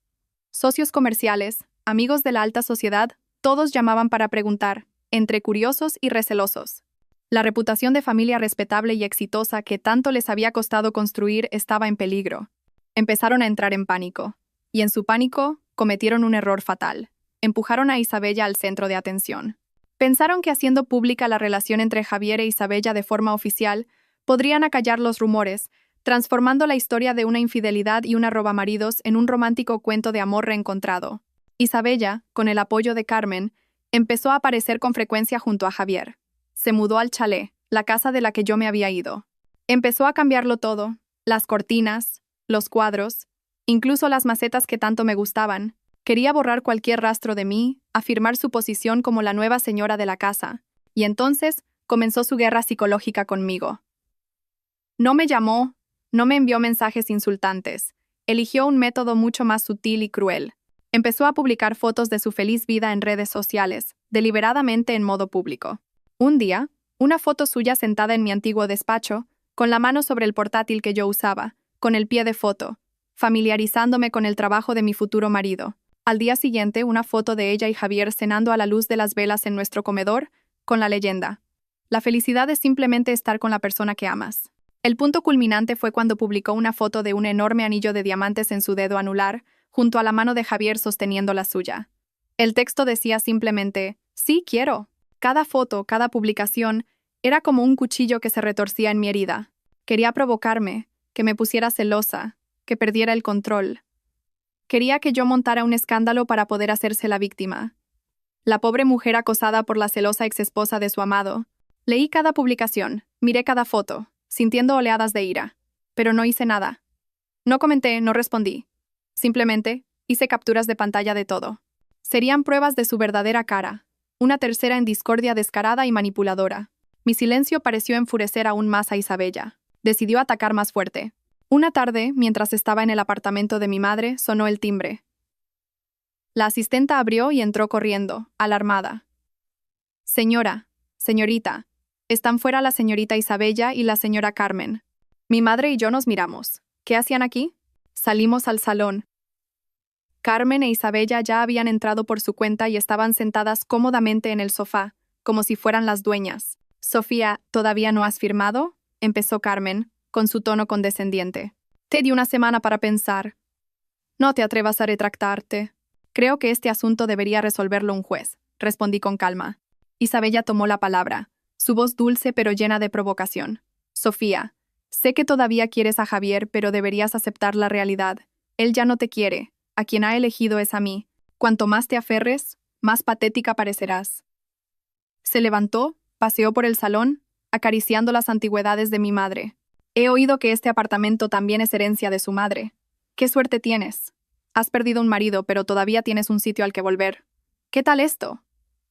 Socios comerciales, amigos de la alta sociedad, todos llamaban para preguntar, entre curiosos y recelosos. La reputación de familia respetable y exitosa que tanto les había costado construir estaba en peligro. Empezaron a entrar en pánico. Y en su pánico, cometieron un error fatal. Empujaron a Isabella al centro de atención. Pensaron que haciendo pública la relación entre Javier e Isabella de forma oficial, podrían acallar los rumores, transformando la historia de una infidelidad y una robamaridos en un romántico cuento de amor reencontrado. Isabella, con el apoyo de Carmen, empezó a aparecer con frecuencia junto a Javier. Se mudó al chalet, la casa de la que yo me había ido. Empezó a cambiarlo todo, las cortinas, los cuadros, incluso las macetas que tanto me gustaban. Quería borrar cualquier rastro de mí, afirmar su posición como la nueva señora de la casa, y entonces comenzó su guerra psicológica conmigo. No me llamó, no me envió mensajes insultantes, eligió un método mucho más sutil y cruel. Empezó a publicar fotos de su feliz vida en redes sociales, deliberadamente en modo público. Un día, una foto suya sentada en mi antiguo despacho, con la mano sobre el portátil que yo usaba, con el pie de foto, familiarizándome con el trabajo de mi futuro marido. Al día siguiente, una foto de ella y Javier cenando a la luz de las velas en nuestro comedor, con la leyenda: la felicidad es simplemente estar con la persona que amas. El punto culminante fue cuando publicó una foto de un enorme anillo de diamantes en su dedo anular, junto a la mano de Javier sosteniendo la suya. El texto decía simplemente: sí, quiero. Cada foto, cada publicación, era como un cuchillo que se retorcía en mi herida. Quería provocarme, que me pusiera celosa, que perdiera el control. Quería que yo montara un escándalo para poder hacerse la víctima. La pobre mujer acosada por la celosa exesposa de su amado. Leí cada publicación, miré cada foto, sintiendo oleadas de ira. Pero no hice nada. No comenté, no respondí. Simplemente, hice capturas de pantalla de todo. Serían pruebas de su verdadera cara. Una tercera en discordia descarada y manipuladora. Mi silencio pareció enfurecer aún más a Isabella. Decidió atacar más fuerte. Una tarde, mientras estaba en el apartamento de mi madre, sonó el timbre. La asistenta abrió y entró corriendo, alarmada. Señora, señorita, están fuera la señorita Isabella y la señora Carmen. Mi madre y yo nos miramos. ¿Qué hacían aquí? Salimos al salón. Carmen e Isabella ya habían entrado por su cuenta y estaban sentadas cómodamente en el sofá, como si fueran las dueñas. Sofía, ¿todavía no has firmado?, empezó Carmen, con su tono condescendiente. Te di una semana para pensar. No te atrevas a retractarte. Creo que este asunto debería resolverlo un juez, respondí con calma. Isabella tomó la palabra, su voz dulce pero llena de provocación. Sofía, sé que todavía quieres a Javier, pero deberías aceptar la realidad. Él ya no te quiere. A quien ha elegido es a mí. Cuanto más te aferres, más patética parecerás. Se levantó, paseó por el salón, acariciando las antigüedades de mi madre. He oído que este apartamento también es herencia de su madre. ¿Qué suerte tienes? Has perdido un marido, pero todavía tienes un sitio al que volver. ¿Qué tal esto?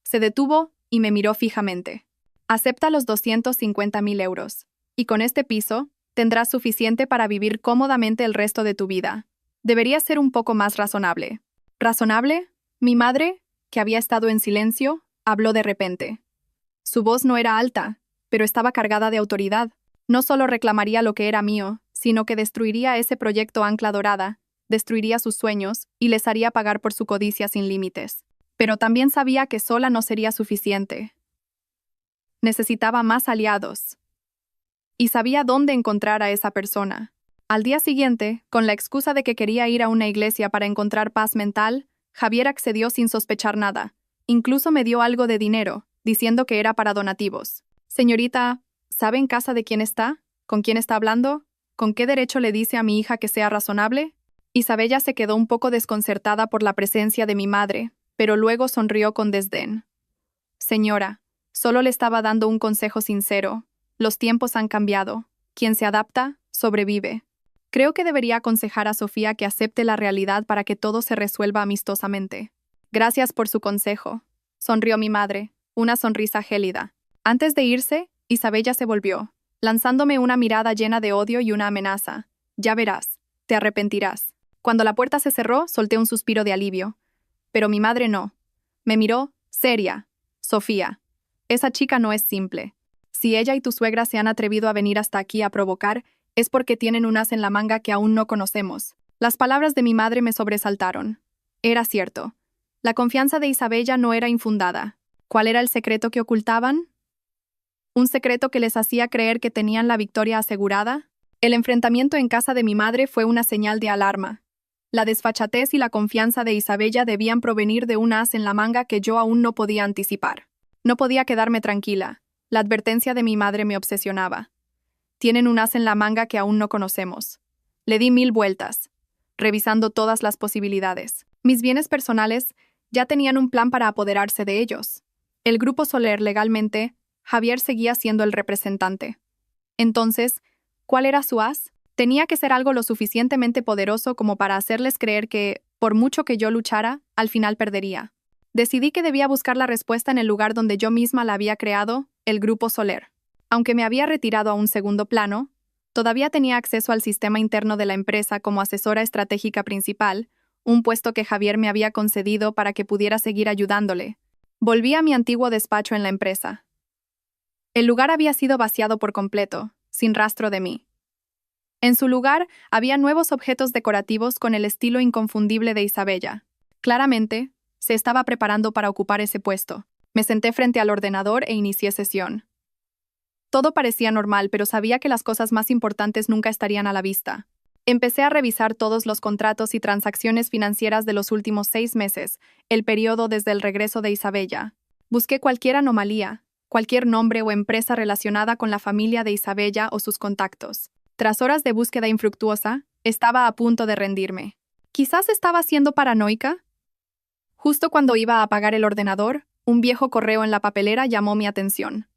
Se detuvo y me miró fijamente. Acepta los 250.000 euros. Y con este piso, tendrás suficiente para vivir cómodamente el resto de tu vida. Deberías ser un poco más razonable. ¿Razonable? Mi madre, que había estado en silencio, habló de repente. Su voz no era alta, pero estaba cargada de autoridad. No solo reclamaría lo que era mío, sino que destruiría ese proyecto Ancla Dorada, destruiría sus sueños y les haría pagar por su codicia sin límites. Pero también sabía que sola no sería suficiente. Necesitaba más aliados. Y sabía dónde encontrar a esa persona. Al día siguiente, con la excusa de que quería ir a una iglesia para encontrar paz mental, Javier accedió sin sospechar nada. Incluso me dio algo de dinero, diciendo que era para donativos. Señorita, ¿sabe en casa de quién está? ¿Con quién está hablando? ¿Con qué derecho le dice a mi hija que sea razonable? Isabella se quedó un poco desconcertada por la presencia de mi madre, pero luego sonrió con desdén. Señora, solo le estaba dando un consejo sincero. Los tiempos han cambiado. Quien se adapta, sobrevive. Creo que debería aconsejar a Sofía que acepte la realidad para que todo se resuelva amistosamente. Gracias por su consejo. Sonrió mi madre, una sonrisa gélida. Antes de irse, Isabella se volvió, lanzándome una mirada llena de odio y una amenaza. Ya verás, te arrepentirás. Cuando la puerta se cerró, solté un suspiro de alivio. Pero mi madre no. Me miró, seria. Sofía, esa chica no es simple. Si ella y tu suegra se han atrevido a venir hasta aquí a provocar, es porque tienen un as en la manga que aún no conocemos. Las palabras de mi madre me sobresaltaron. Era cierto. La confianza de Isabella no era infundada. ¿Cuál era el secreto que ocultaban? ¿Un secreto que les hacía creer que tenían la victoria asegurada? El enfrentamiento en casa de mi madre fue una señal de alarma. La desfachatez y la confianza de Isabella debían provenir de un as en la manga que yo aún no podía anticipar. No podía quedarme tranquila. La advertencia de mi madre me obsesionaba. Tienen un as en la manga que aún no conocemos. Le di 1000 vueltas, revisando todas las posibilidades. Mis bienes personales ya tenían un plan para apoderarse de ellos. El Grupo Soler legalmente, Javier seguía siendo el representante. Entonces, ¿cuál era su as? Tenía que ser algo lo suficientemente poderoso como para hacerles creer que, por mucho que yo luchara, al final perdería. Decidí que debía buscar la respuesta en el lugar donde yo misma la había creado, el Grupo Soler. Aunque me había retirado a un segundo plano, todavía tenía acceso al sistema interno de la empresa como asesora estratégica principal, un puesto que Javier me había concedido para que pudiera seguir ayudándole. Volví a mi antiguo despacho en la empresa. El lugar había sido vaciado por completo, sin rastro de mí. En su lugar, había nuevos objetos decorativos con el estilo inconfundible de Isabella. Claramente, se estaba preparando para ocupar ese puesto. Me senté frente al ordenador e inicié sesión. Todo parecía normal, pero sabía que las cosas más importantes nunca estarían a la vista. Empecé a revisar todos los contratos y transacciones financieras de los últimos 6 meses, el periodo desde el regreso de Isabella. Busqué cualquier anomalía, cualquier nombre o empresa relacionada con la familia de Isabella o sus contactos. Tras horas de búsqueda infructuosa, estaba a punto de rendirme. ¿Quizás estaba siendo paranoica? Justo cuando iba a apagar el ordenador, un viejo correo en la papelera llamó mi atención.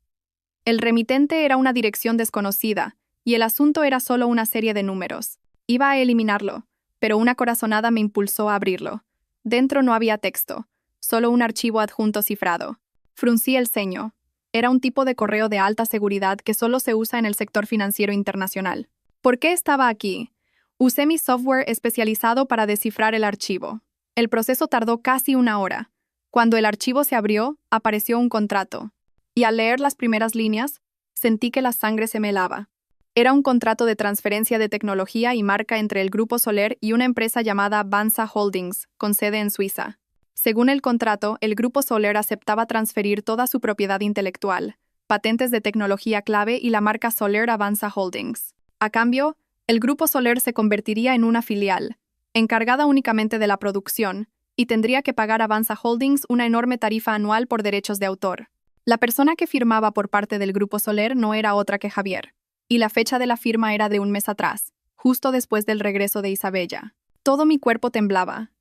El remitente era una dirección desconocida, y el asunto era solo una serie de números. Iba a eliminarlo, pero una corazonada me impulsó a abrirlo. Dentro no había texto, solo un archivo adjunto cifrado. Fruncí el ceño. Era un tipo de correo de alta seguridad que solo se usa en el sector financiero internacional. ¿Por qué estaba aquí? Usé mi software especializado para descifrar el archivo. El proceso tardó casi 1 hora. Cuando el archivo se abrió, apareció un contrato. Y al leer las primeras líneas, sentí que la sangre se me helaba. Era un contrato de transferencia de tecnología y marca entre el Grupo Soler y una empresa llamada Banza Holdings, con sede en Suiza. Según el contrato, el Grupo Soler aceptaba transferir toda su propiedad intelectual, patentes de tecnología clave y la marca Soler a Banza Holdings. A cambio, el Grupo Soler se convertiría en una filial, encargada únicamente de la producción, y tendría que pagar a Banza Holdings una enorme tarifa anual por derechos de autor. La persona que firmaba por parte del Grupo Soler no era otra que Javier, y la fecha de la firma era de un mes atrás, justo después del regreso de Isabella. Todo mi cuerpo temblaba.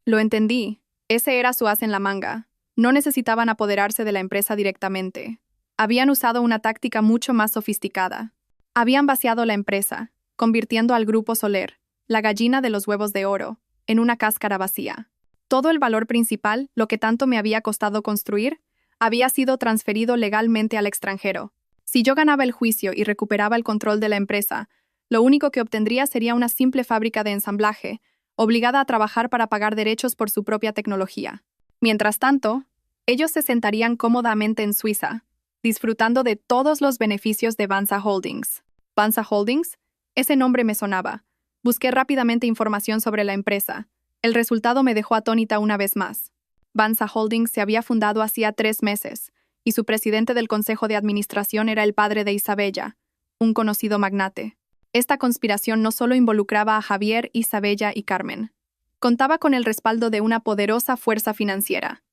Lo entendí. Ese era su as en la manga. No necesitaban apoderarse de la empresa directamente. Habían usado una táctica mucho más sofisticada. Habían vaciado la empresa, convirtiendo al Grupo Soler, la gallina de los huevos de oro, en una cáscara vacía. Todo el valor principal, lo que tanto me había costado construir, había sido transferido legalmente al extranjero. Si yo ganaba el juicio y recuperaba el control de la empresa, lo único que obtendría sería una simple fábrica de ensamblaje, obligada a trabajar para pagar derechos por su propia tecnología. Mientras tanto, ellos se sentarían cómodamente en Suiza, disfrutando de todos los beneficios de Vansa Holdings. ¿Vansa Holdings? Ese nombre me sonaba. Busqué rápidamente información sobre la empresa. El resultado me dejó atónita una vez más. Vansa Holdings se había fundado hacía 3 meses, y su presidente del consejo de administración era el padre de Isabella, un conocido magnate. Esta conspiración no solo involucraba a Javier, Isabella y Carmen. Contaba con el respaldo de una poderosa fuerza financiera.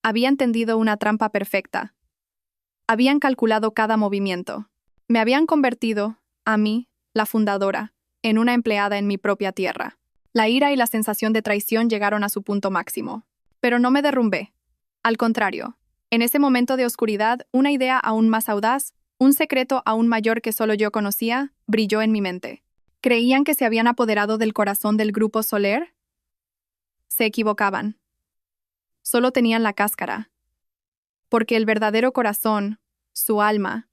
Habían tendido una trampa perfecta. Habían calculado cada movimiento. Me habían convertido, a mí, la fundadora, en una empleada en mi propia tierra. La ira y la sensación de traición llegaron a su punto máximo. Pero no me derrumbé. Al contrario, en ese momento de oscuridad, una idea aún más audaz, un secreto aún mayor que solo yo conocía, brilló en mi mente. ¿Creían que se habían apoderado del corazón del Grupo Soler? Se equivocaban. Solo tenían la cáscara. Porque el verdadero corazón, su alma,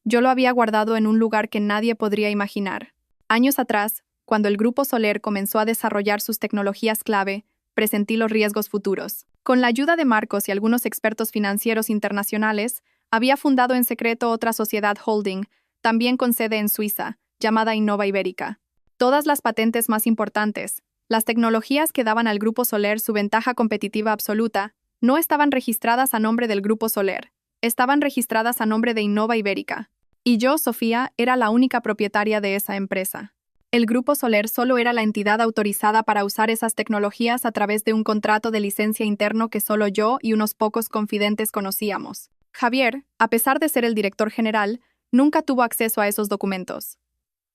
yo lo había guardado en un lugar que nadie podría imaginar. Años atrás, cuando el Grupo Soler comenzó a desarrollar sus tecnologías clave, presentí los riesgos futuros. Con la ayuda de Marcos y algunos expertos financieros internacionales, había fundado en secreto otra sociedad holding, también con sede en Suiza, llamada Innova Ibérica. Todas las patentes más importantes, las tecnologías que daban al Grupo Soler su ventaja competitiva absoluta, no estaban registradas a nombre del Grupo Soler, estaban registradas a nombre de Innova Ibérica. Y yo, Sofía, era la única propietaria de esa empresa. El Grupo Soler solo era la entidad autorizada para usar esas tecnologías a través de un contrato de licencia interno que solo yo y unos pocos confidentes conocíamos. Javier, a pesar de ser el director general, nunca tuvo acceso a esos documentos.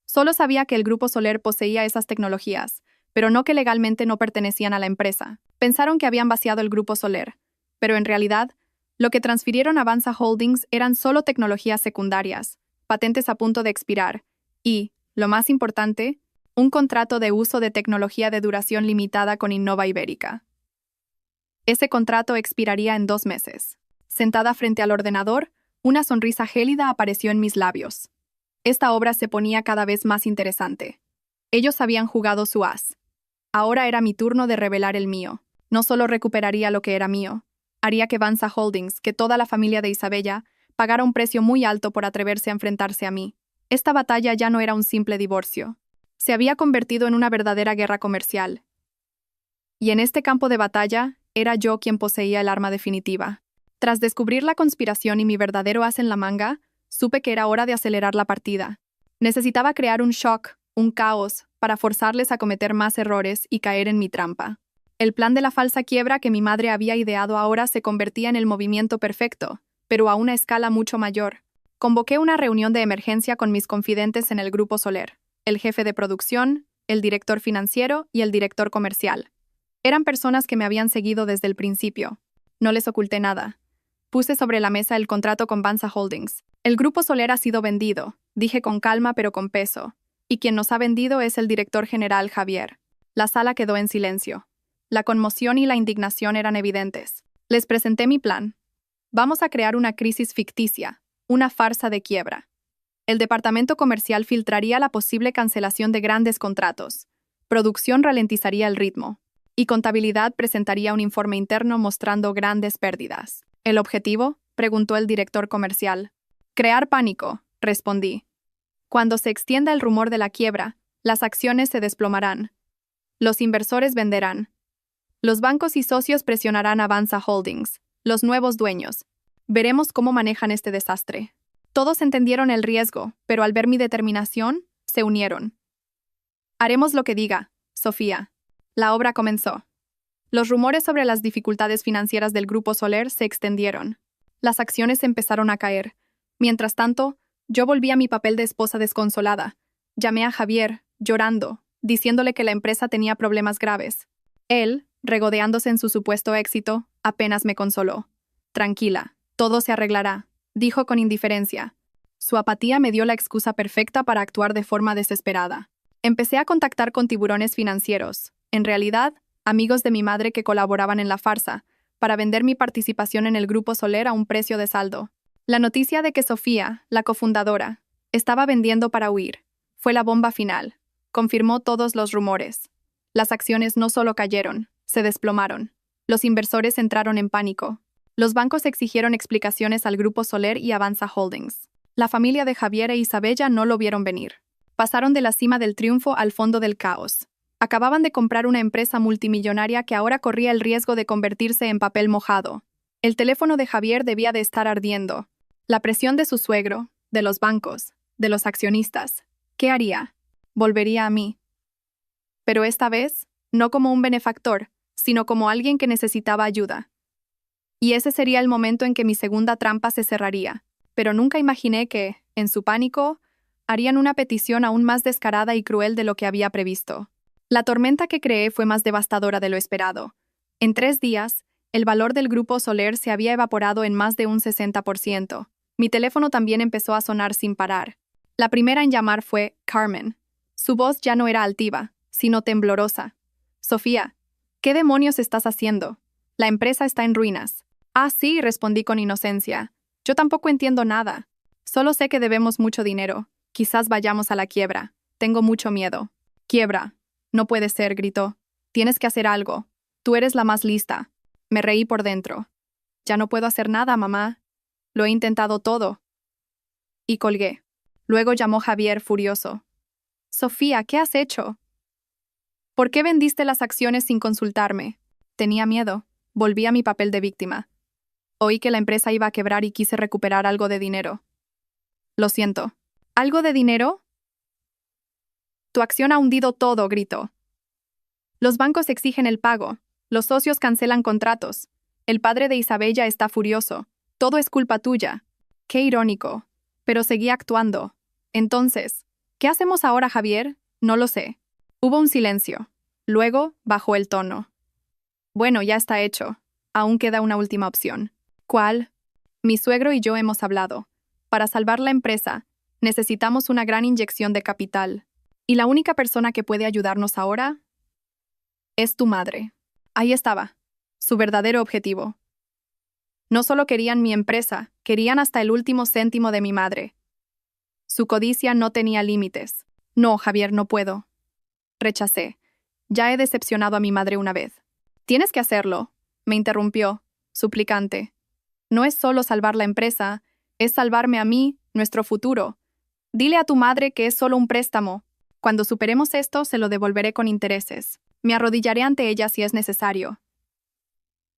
Solo sabía que el Grupo Soler poseía esas tecnologías, pero no que legalmente no pertenecían a la empresa. Pensaron que habían vaciado el Grupo Soler, pero en realidad, lo que transfirieron a Vansa Holdings eran solo tecnologías secundarias, patentes a punto de expirar, y, lo más importante, un contrato de uso de tecnología de duración limitada con Innova Ibérica. Ese contrato expiraría en 2 meses. Sentada frente al ordenador, una sonrisa gélida apareció en mis labios. Esta obra se ponía cada vez más interesante. Ellos habían jugado su as. Ahora era mi turno de revelar el mío. No solo recuperaría lo que era mío, haría que Vansa Holdings, que toda la familia de Isabella, pagara un precio muy alto por atreverse a enfrentarse a mí. Esta batalla ya no era un simple divorcio. Se había convertido en una verdadera guerra comercial. Y en este campo de batalla, era yo quien poseía el arma definitiva. Tras descubrir la conspiración y mi verdadero as en la manga, supe que era hora de acelerar la partida. Necesitaba crear un shock, un caos, para forzarles a cometer más errores y caer en mi trampa. El plan de la falsa quiebra que mi madre había ideado ahora se convertía en el movimiento perfecto, pero a una escala mucho mayor. Convoqué una reunión de emergencia con mis confidentes en el Grupo Soler, el jefe de producción, el director financiero y el director comercial. Eran personas que me habían seguido desde el principio. No les oculté nada. Puse sobre la mesa el contrato con Vansa Holdings. El Grupo Soler ha sido vendido, dije con calma pero con peso. Y quien nos ha vendido es el director general Javier. La sala quedó en silencio. La conmoción y la indignación eran evidentes. Les presenté mi plan. Vamos a crear una crisis ficticia, una farsa de quiebra. El departamento comercial filtraría la posible cancelación de grandes contratos. Producción ralentizaría el ritmo. Y contabilidad presentaría un informe interno mostrando grandes pérdidas. ¿El objetivo?, preguntó el director comercial. Crear pánico, respondí. Cuando se extienda el rumor de la quiebra, las acciones se desplomarán. Los inversores venderán. Los bancos y socios presionarán a Vansa Holdings, los nuevos dueños. Veremos cómo manejan este desastre. Todos entendieron el riesgo, pero al ver mi determinación, se unieron. Haremos lo que diga, Sofía. La obra comenzó. Los rumores sobre las dificultades financieras del Grupo Soler se extendieron. Las acciones empezaron a caer. Mientras tanto, yo volví a mi papel de esposa desconsolada. Llamé a Javier, llorando, diciéndole que la empresa tenía problemas graves. Él, regodeándose en su supuesto éxito, apenas me consoló. Tranquila, todo se arreglará, dijo con indiferencia. Su apatía me dio la excusa perfecta para actuar de forma desesperada. Empecé a contactar con tiburones financieros, en realidad, amigos de mi madre que colaboraban en la farsa, para vender mi participación en el Grupo Soler a un precio de saldo. La noticia de que Sofía, la cofundadora, estaba vendiendo para huir fue la bomba final. Confirmó todos los rumores. Las acciones no solo cayeron, se desplomaron. Los inversores entraron en pánico. Los bancos exigieron explicaciones al Grupo Soler y Avanza Holdings. La familia de Javier e Isabella no lo vieron venir. Pasaron de la cima del triunfo al fondo del caos. Acababan de comprar una empresa multimillonaria que ahora corría el riesgo de convertirse en papel mojado. El teléfono de Javier debía de estar ardiendo. La presión de su suegro, de los bancos, de los accionistas. ¿Qué haría? Volvería a mí. Pero esta vez, no como un benefactor, sino como alguien que necesitaba ayuda. Y ese sería el momento en que mi segunda trampa se cerraría. Pero nunca imaginé que, en su pánico, harían una petición aún más descarada y cruel de lo que había previsto. La tormenta que creé fue más devastadora de lo esperado. En 3 días, el valor del Grupo Soler se había evaporado en más de un 60%. Mi teléfono también empezó a sonar sin parar. La primera en llamar fue Carmen. Su voz ya no era altiva, sino temblorosa. Sofía, ¿qué demonios estás haciendo? La empresa está en ruinas. Ah, sí, respondí con inocencia. Yo tampoco entiendo nada. Solo sé que debemos mucho dinero. Quizás vayamos a la quiebra. Tengo mucho miedo. Quiebra. No puede ser, gritó. Tienes que hacer algo. Tú eres la más lista. Me reí por dentro. Ya no puedo hacer nada, mamá. Lo he intentado todo. Y colgué. Luego llamó Javier, furioso. Sofía, ¿qué has hecho? ¿Por qué vendiste las acciones sin consultarme? Tenía miedo. Volví a mi papel de víctima. Oí que la empresa iba a quebrar y quise recuperar algo de dinero. Lo siento. ¿Algo de dinero? Tu acción ha hundido todo, gritó. Los bancos exigen el pago. Los socios cancelan contratos. El padre de Isabella está furioso. Todo es culpa tuya. Qué irónico. Pero seguí actuando. Entonces, ¿qué hacemos ahora, Javier? No lo sé. Hubo un silencio. Luego, bajó el tono. Bueno, ya está hecho. Aún queda una última opción. ¿Cuál? Mi suegro y yo hemos hablado. Para salvar la empresa, necesitamos una gran inyección de capital. Y la única persona que puede ayudarnos ahora es tu madre. Ahí estaba. Su verdadero objetivo. No solo querían mi empresa, querían hasta el último céntimo de mi madre. Su codicia no tenía límites. No, Javier, no puedo. Rechacé. Ya he decepcionado a mi madre una vez. Tienes que hacerlo, me interrumpió, suplicante. No es solo salvar la empresa, es salvarme a mí, nuestro futuro. Dile a tu madre que es solo un préstamo. Cuando superemos esto, se lo devolveré con intereses. Me arrodillaré ante ella si es necesario.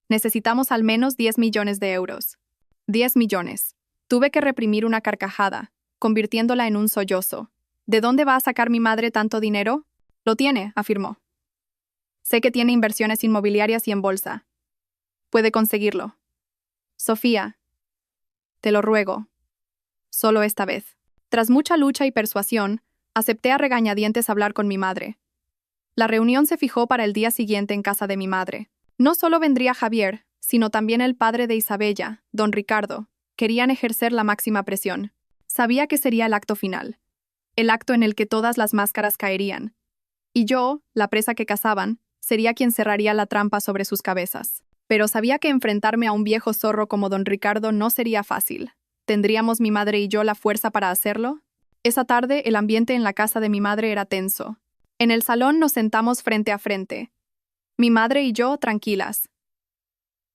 Necesitamos al menos 10 millones de euros. 10 millones. Tuve que reprimir una carcajada, convirtiéndola en un sollozo. ¿De dónde va a sacar mi madre tanto dinero? Lo tiene, afirmó. Sé que tiene inversiones inmobiliarias y en bolsa. Puede conseguirlo. Sofía, te lo ruego. Solo esta vez. Tras mucha lucha y persuasión, acepté a regañadientes hablar con mi madre. La reunión se fijó para el día siguiente en casa de mi madre. No solo vendría Javier, sino también el padre de Isabella, don Ricardo. Querían ejercer la máxima presión. Sabía que sería el acto final. El acto en el que todas las máscaras caerían. Y yo, la presa que cazaban, sería quien cerraría la trampa sobre sus cabezas. Pero sabía que enfrentarme a un viejo zorro como don Ricardo no sería fácil. ¿Tendríamos mi madre y yo la fuerza para hacerlo? Esa tarde, el ambiente en la casa de mi madre era tenso. En el salón nos sentamos frente a frente. Mi madre y yo, tranquilas.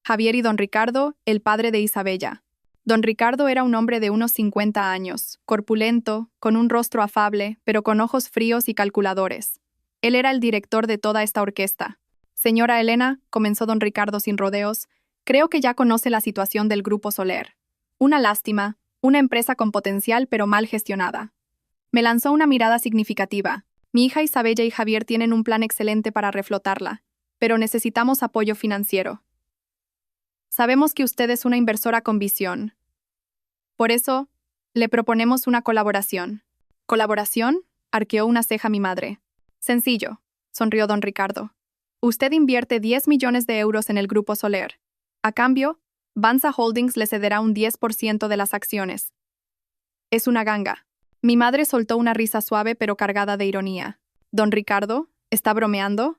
Javier y don Ricardo, el padre de Isabella. Don Ricardo era un hombre de unos 50 años, corpulento, con un rostro afable, pero con ojos fríos y calculadores. Él era el director de toda esta orquesta. Señora Elena, comenzó don Ricardo sin rodeos, creo que ya conoce la situación del Grupo Soler. Una lástima, una empresa con potencial pero mal gestionada. Me lanzó una mirada significativa. Mi hija Isabella y Javier tienen un plan excelente para reflotarla, pero necesitamos apoyo financiero. Sabemos que usted es una inversora con visión. Por eso, le proponemos una colaboración. ¿Colaboración? Arqueó una ceja mi madre. Sencillo, sonrió don Ricardo. Usted invierte 10 millones de euros en el Grupo Soler. A cambio, Avanza Holdings le cederá un 10% de las acciones. Es una ganga. Mi madre soltó una risa suave pero cargada de ironía. ¿Don Ricardo? ¿Está bromeando?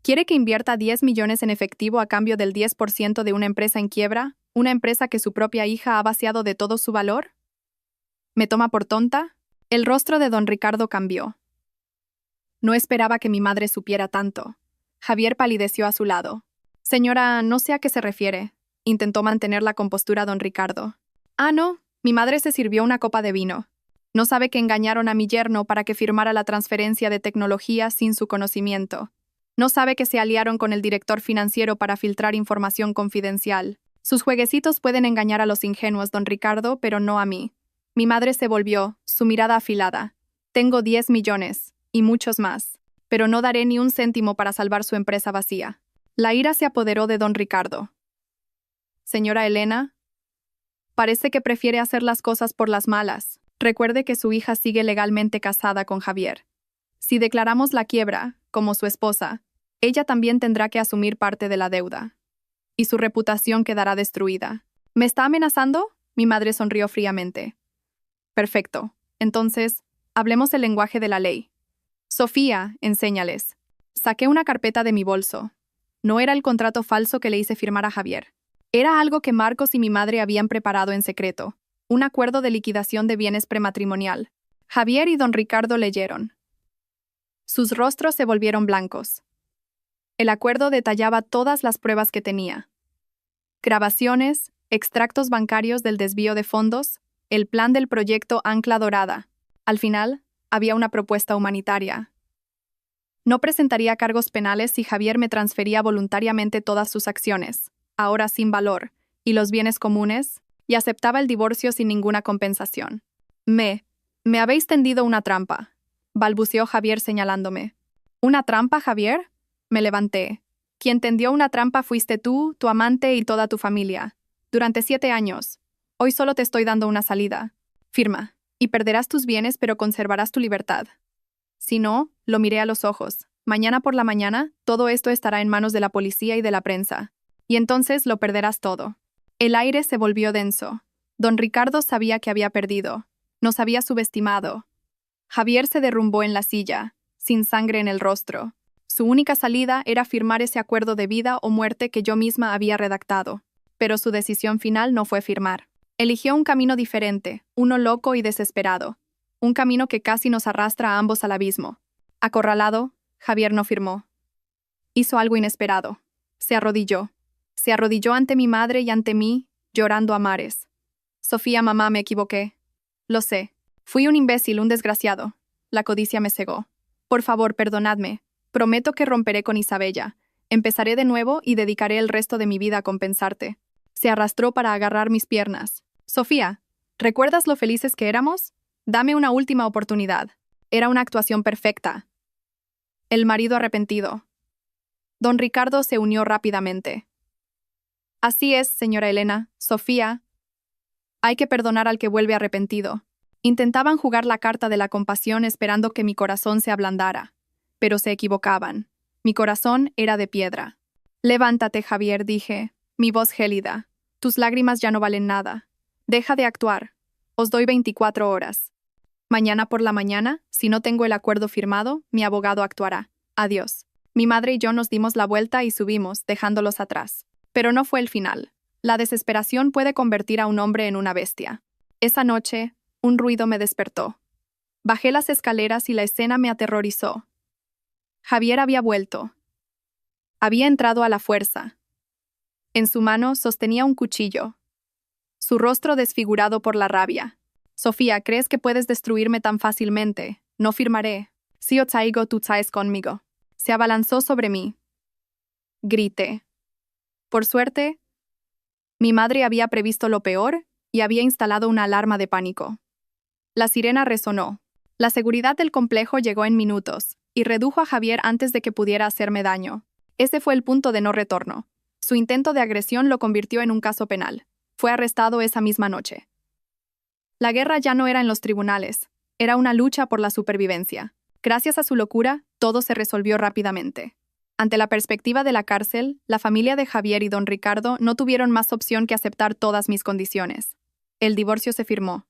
¿Quiere que invierta 10 millones en efectivo a cambio del 10% de una empresa en quiebra? ¿Una empresa que su propia hija ha vaciado de todo su valor? ¿Me toma por tonta? El rostro de don Ricardo cambió. No esperaba que mi madre supiera tanto. Javier palideció a su lado. Señora, no sé a qué se refiere. Intentó mantener la compostura don Ricardo. Ah, no, mi madre se sirvió una copa de vino. No sabe que engañaron a mi yerno para que firmara la transferencia de tecnología sin su conocimiento. No sabe que se aliaron con el director financiero para filtrar información confidencial. Sus jueguecitos pueden engañar a los ingenuos, don Ricardo, pero no a mí. Mi madre se volvió, su mirada afilada. Tengo 10 millones, y muchos más, pero no daré ni un céntimo para salvar su empresa vacía. La ira se apoderó de don Ricardo. Señora Elena, parece que prefiere hacer las cosas por las malas. Recuerde que su hija sigue legalmente casada con Javier. Si declaramos la quiebra, como su esposa, ella también tendrá que asumir parte de la deuda. Y su reputación quedará destruida. ¿Me está amenazando? Mi madre sonrió fríamente. Perfecto. Entonces, hablemos el lenguaje de la ley. Sofía, enséñales. Saqué una carpeta de mi bolso. No era el contrato falso que le hice firmar a Javier. Era algo que Marcos y mi madre habían preparado en secreto. Un acuerdo de liquidación de bienes prematrimonial. Javier y don Ricardo leyeron. Sus rostros se volvieron blancos. El acuerdo detallaba todas las pruebas que tenía. Grabaciones, extractos bancarios del desvío de fondos, el plan del proyecto Ancla Dorada. Al final, había una propuesta humanitaria. No presentaría cargos penales si Javier me transfería voluntariamente todas sus acciones, ahora sin valor, y los bienes comunes, y aceptaba el divorcio sin ninguna compensación. Me habéis tendido una trampa, balbuceó Javier señalándome. ¿Una trampa, Javier? Me levanté. Quien tendió una trampa fuiste tú, tu amante y toda tu familia. Durante 7 años. Hoy solo te estoy dando una salida. Firma. Y perderás tus bienes, pero conservarás tu libertad. Si no, lo miré a los ojos. Mañana por la mañana, todo esto estará en manos de la policía y de la prensa. Y entonces lo perderás todo. El aire se volvió denso. Don Ricardo sabía que había perdido. Nos había subestimado. Javier se derrumbó en la silla, sin sangre en el rostro. Su única salida era firmar ese acuerdo de vida o muerte que yo misma había redactado. Pero su decisión final no fue firmar. Eligió un camino diferente, uno loco y desesperado. Un camino que casi nos arrastra a ambos al abismo. Acorralado, Javier no firmó. Hizo algo inesperado. Se arrodilló. Se arrodilló ante mi madre y ante mí, llorando a mares. Sofía, mamá, me equivoqué. Lo sé. Fui un imbécil, un desgraciado. La codicia me cegó. Por favor, perdonadme. Prometo que romperé con Isabella. Empezaré de nuevo y dedicaré el resto de mi vida a compensarte. Se arrastró para agarrar mis piernas. Sofía, ¿recuerdas lo felices que éramos? Dame una última oportunidad. Era una actuación perfecta. El marido arrepentido. Don Ricardo se unió rápidamente. Así es, señora Elena, Sofía. Hay que perdonar al que vuelve arrepentido. Intentaban jugar la carta de la compasión esperando que mi corazón se ablandara. Pero se equivocaban. Mi corazón era de piedra. Levántate, Javier, dije, mi voz gélida. Tus lágrimas ya no valen nada. Deja de actuar. Os doy 24 horas. Mañana por la mañana, si no tengo el acuerdo firmado, mi abogado actuará. Adiós. Mi madre y yo nos dimos la vuelta y subimos, dejándolos atrás. Pero no fue el final. La desesperación puede convertir a un hombre en una bestia. Esa noche, un ruido me despertó. Bajé las escaleras y la escena me aterrorizó. Javier había vuelto. Había entrado a la fuerza. En su mano sostenía un cuchillo. Su rostro desfigurado por la rabia. Sofía, ¿crees que puedes destruirme tan fácilmente? No firmaré. Si os traigo, tú traes conmigo. Se abalanzó sobre mí. Grité. Por suerte, mi madre había previsto lo peor y había instalado una alarma de pánico. La sirena resonó. La seguridad del complejo llegó en minutos y redujo a Javier antes de que pudiera hacerme daño. Ese fue el punto de no retorno. Su intento de agresión lo convirtió en un caso penal. Fue arrestado esa misma noche. La guerra ya no era en los tribunales, era una lucha por la supervivencia. Gracias a su locura, todo se resolvió rápidamente. Ante la perspectiva de la cárcel, la familia de Javier y don Ricardo no tuvieron más opción que aceptar todas mis condiciones. El divorcio se firmó.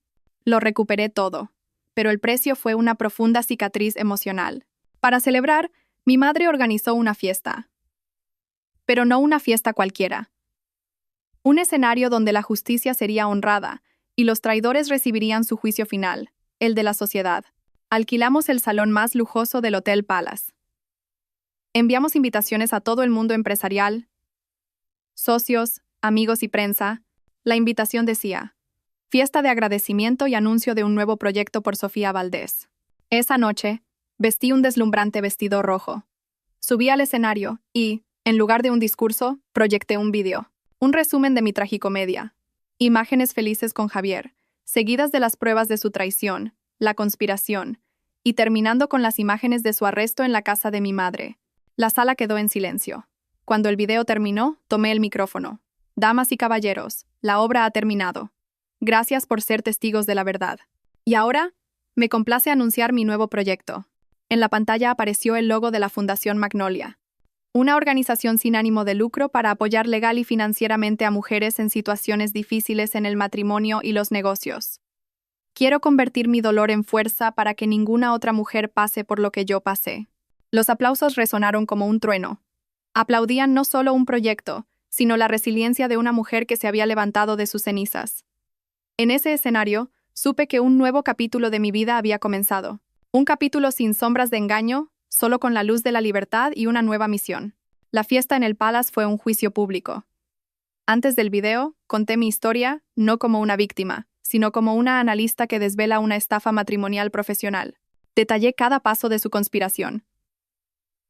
Lo recuperé todo, pero el precio fue una profunda cicatriz emocional. Para celebrar, Mi madre organizó una fiesta, pero no una fiesta cualquiera. Un escenario donde la justicia sería honrada y los traidores recibirían su juicio final, el de la sociedad. Alquilamos el salón más lujoso del Hotel Palace. Enviamos invitaciones a todo el mundo empresarial, socios, amigos y prensa. La invitación decía: fiesta de agradecimiento y anuncio de un nuevo proyecto por Sofía Valdés. Esa noche, vestí un deslumbrante vestido rojo. Subí al escenario y, en lugar de un discurso, proyecté un vídeo. Un resumen de mi tragicomedia. Imágenes felices con Javier, seguidas de las pruebas de su traición, la conspiración, y terminando con las imágenes de su arresto en la casa de mi madre. La sala quedó en silencio. Cuando el video terminó, tomé el micrófono. Damas y caballeros, la obra ha terminado. Gracias por ser testigos de la verdad. Y ahora, me complace anunciar mi nuevo proyecto. En la pantalla apareció el logo de la Fundación Magnolia, una organización sin ánimo de lucro para apoyar legal y financieramente a mujeres en situaciones difíciles en el matrimonio y los negocios. Quiero convertir mi dolor en fuerza para que ninguna otra mujer pase por lo que yo pasé. Los aplausos resonaron como un trueno. Aplaudían no solo un proyecto, sino la resiliencia de una mujer que se había levantado de sus cenizas. En ese escenario, supe que un nuevo capítulo de mi vida había comenzado. Un capítulo sin sombras de engaño, solo con la luz de la libertad y una nueva misión. La fiesta en el Palace fue un juicio público. Antes del video, conté mi historia, no como una víctima, sino como una analista que desvela una estafa matrimonial profesional. Detallé cada paso de su conspiración.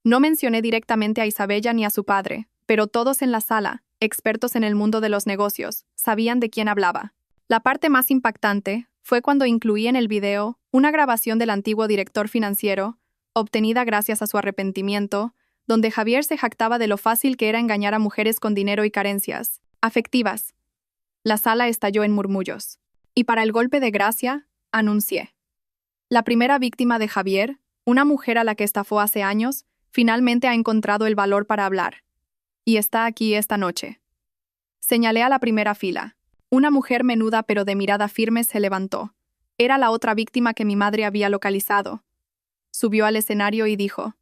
No mencioné directamente a Isabella ni a su padre, pero todos en la sala, expertos en el mundo de los negocios, sabían de quién hablaba. La parte más impactante fue cuando incluí en el video una grabación del antiguo director financiero, obtenida gracias a su arrepentimiento, donde Javier se jactaba de lo fácil que era engañar a mujeres con dinero y carencias afectivas. La sala estalló en murmullos. Y para el golpe de gracia, anuncié: la primera víctima de Javier, una mujer a la que estafó hace años, finalmente ha encontrado el valor para hablar. Y está aquí esta noche. Señalé a la primera fila. Una mujer menuda pero de mirada firme se levantó. Era la otra víctima que mi madre había localizado. Subió al escenario y dijo: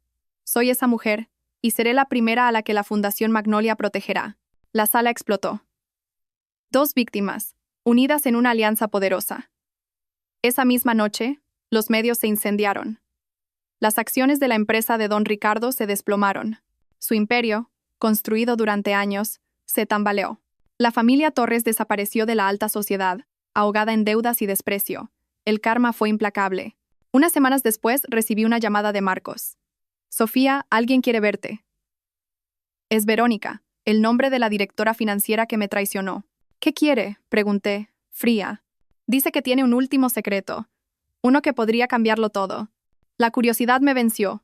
soy esa mujer, y seré la primera a la que la Fundación Magnolia protegerá. La sala explotó. Dos víctimas, unidas en una alianza poderosa. Esa misma noche, los medios se incendiaron. Las acciones de la empresa de Don Ricardo se desplomaron. Su imperio, construido durante años, se tambaleó. La familia Torres desapareció de la alta sociedad, ahogada en deudas y desprecio. El karma fue implacable. Unas semanas después recibí una llamada de Marcos. Sofía, alguien quiere verte. Es Verónica, el nombre de la directora financiera que me traicionó. ¿Qué quiere?, pregunté, fría. Dice que tiene un último secreto, uno que podría cambiarlo todo. La curiosidad me venció.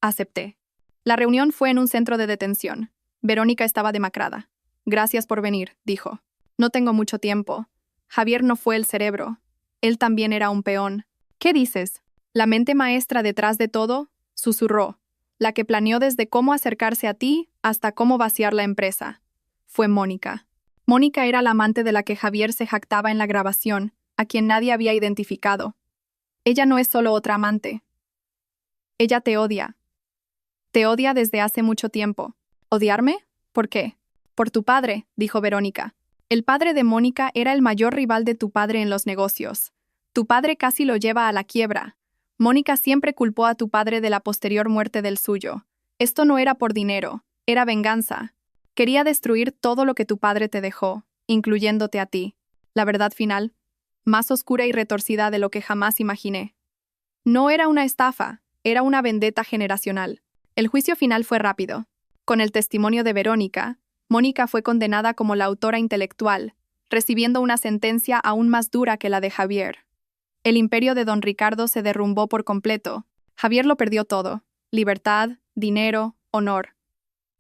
Acepté. La reunión fue en un centro de detención. Verónica estaba demacrada. Gracias por venir, dijo. No tengo mucho tiempo. Javier no fue el cerebro. Él también era un peón. ¿Qué dices? La mente maestra detrás de todo, susurró. La que planeó desde cómo acercarse a ti hasta cómo vaciar la empresa. Fue Mónica. Mónica era la amante de la que Javier se jactaba en la grabación, a quien nadie había identificado. Ella no es solo otra amante. Ella te odia. Te odia desde hace mucho tiempo. ¿Odiarme? ¿Por qué? Por tu padre, dijo Verónica. El padre de Mónica era el mayor rival de tu padre en los negocios. Tu padre casi lo lleva a la quiebra. Mónica siempre culpó a tu padre de la posterior muerte del suyo. Esto no era por dinero, era venganza. Quería destruir todo lo que tu padre te dejó, incluyéndote a ti. La verdad final, más oscura y retorcida de lo que jamás imaginé. No era una estafa, era una vendetta generacional. El juicio final fue rápido. Con el testimonio de Verónica, Mónica fue condenada como la autora intelectual, recibiendo una sentencia aún más dura que la de Javier. El imperio de Don Ricardo se derrumbó por completo. Javier lo perdió todo: libertad, dinero, honor.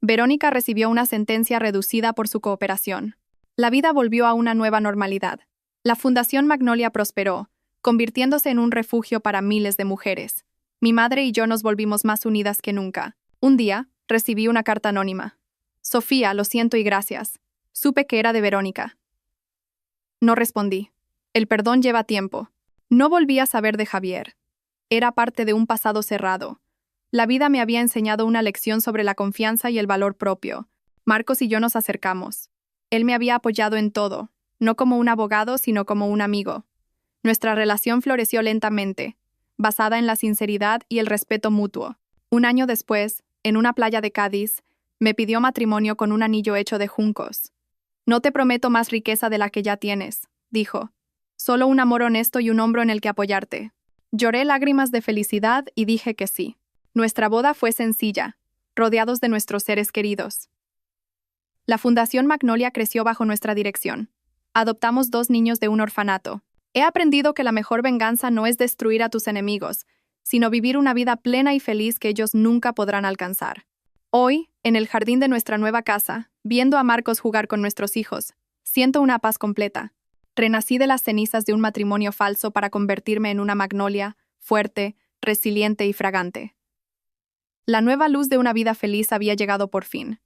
Verónica recibió una sentencia reducida por su cooperación. La vida volvió a una nueva normalidad. La Fundación Magnolia prosperó, convirtiéndose en un refugio para miles de mujeres. Mi madre y yo nos volvimos más unidas que nunca. Un día, recibí una carta anónima. Sofía, lo siento y gracias. Supe que era de Verónica. No respondí. El perdón lleva tiempo. No volví a saber de Javier. Era parte de un pasado cerrado. La vida me había enseñado una lección sobre la confianza y el valor propio. Marcos y yo nos acercamos. Él me había apoyado en todo, no como un abogado, sino como un amigo. Nuestra relación floreció lentamente, basada en la sinceridad y el respeto mutuo. Un año después, en una playa de Cádiz, me pidió matrimonio con un anillo hecho de juncos. No te prometo más riqueza de la que ya tienes, dijo. Solo un amor honesto y un hombro en el que apoyarte. Lloré lágrimas de felicidad y dije que sí. Nuestra boda fue sencilla, rodeados de nuestros seres queridos. La Fundación Magnolia creció bajo nuestra dirección. Adoptamos 2 niños de un orfanato. He aprendido que la mejor venganza no es destruir a tus enemigos, sino vivir una vida plena y feliz que ellos nunca podrán alcanzar. Hoy, en el jardín de nuestra nueva casa, viendo a Marcos jugar con nuestros hijos, siento una paz completa. Renací de las cenizas de un matrimonio falso para convertirme en una magnolia, fuerte, resiliente y fragante. La nueva luz de una vida feliz había llegado por fin.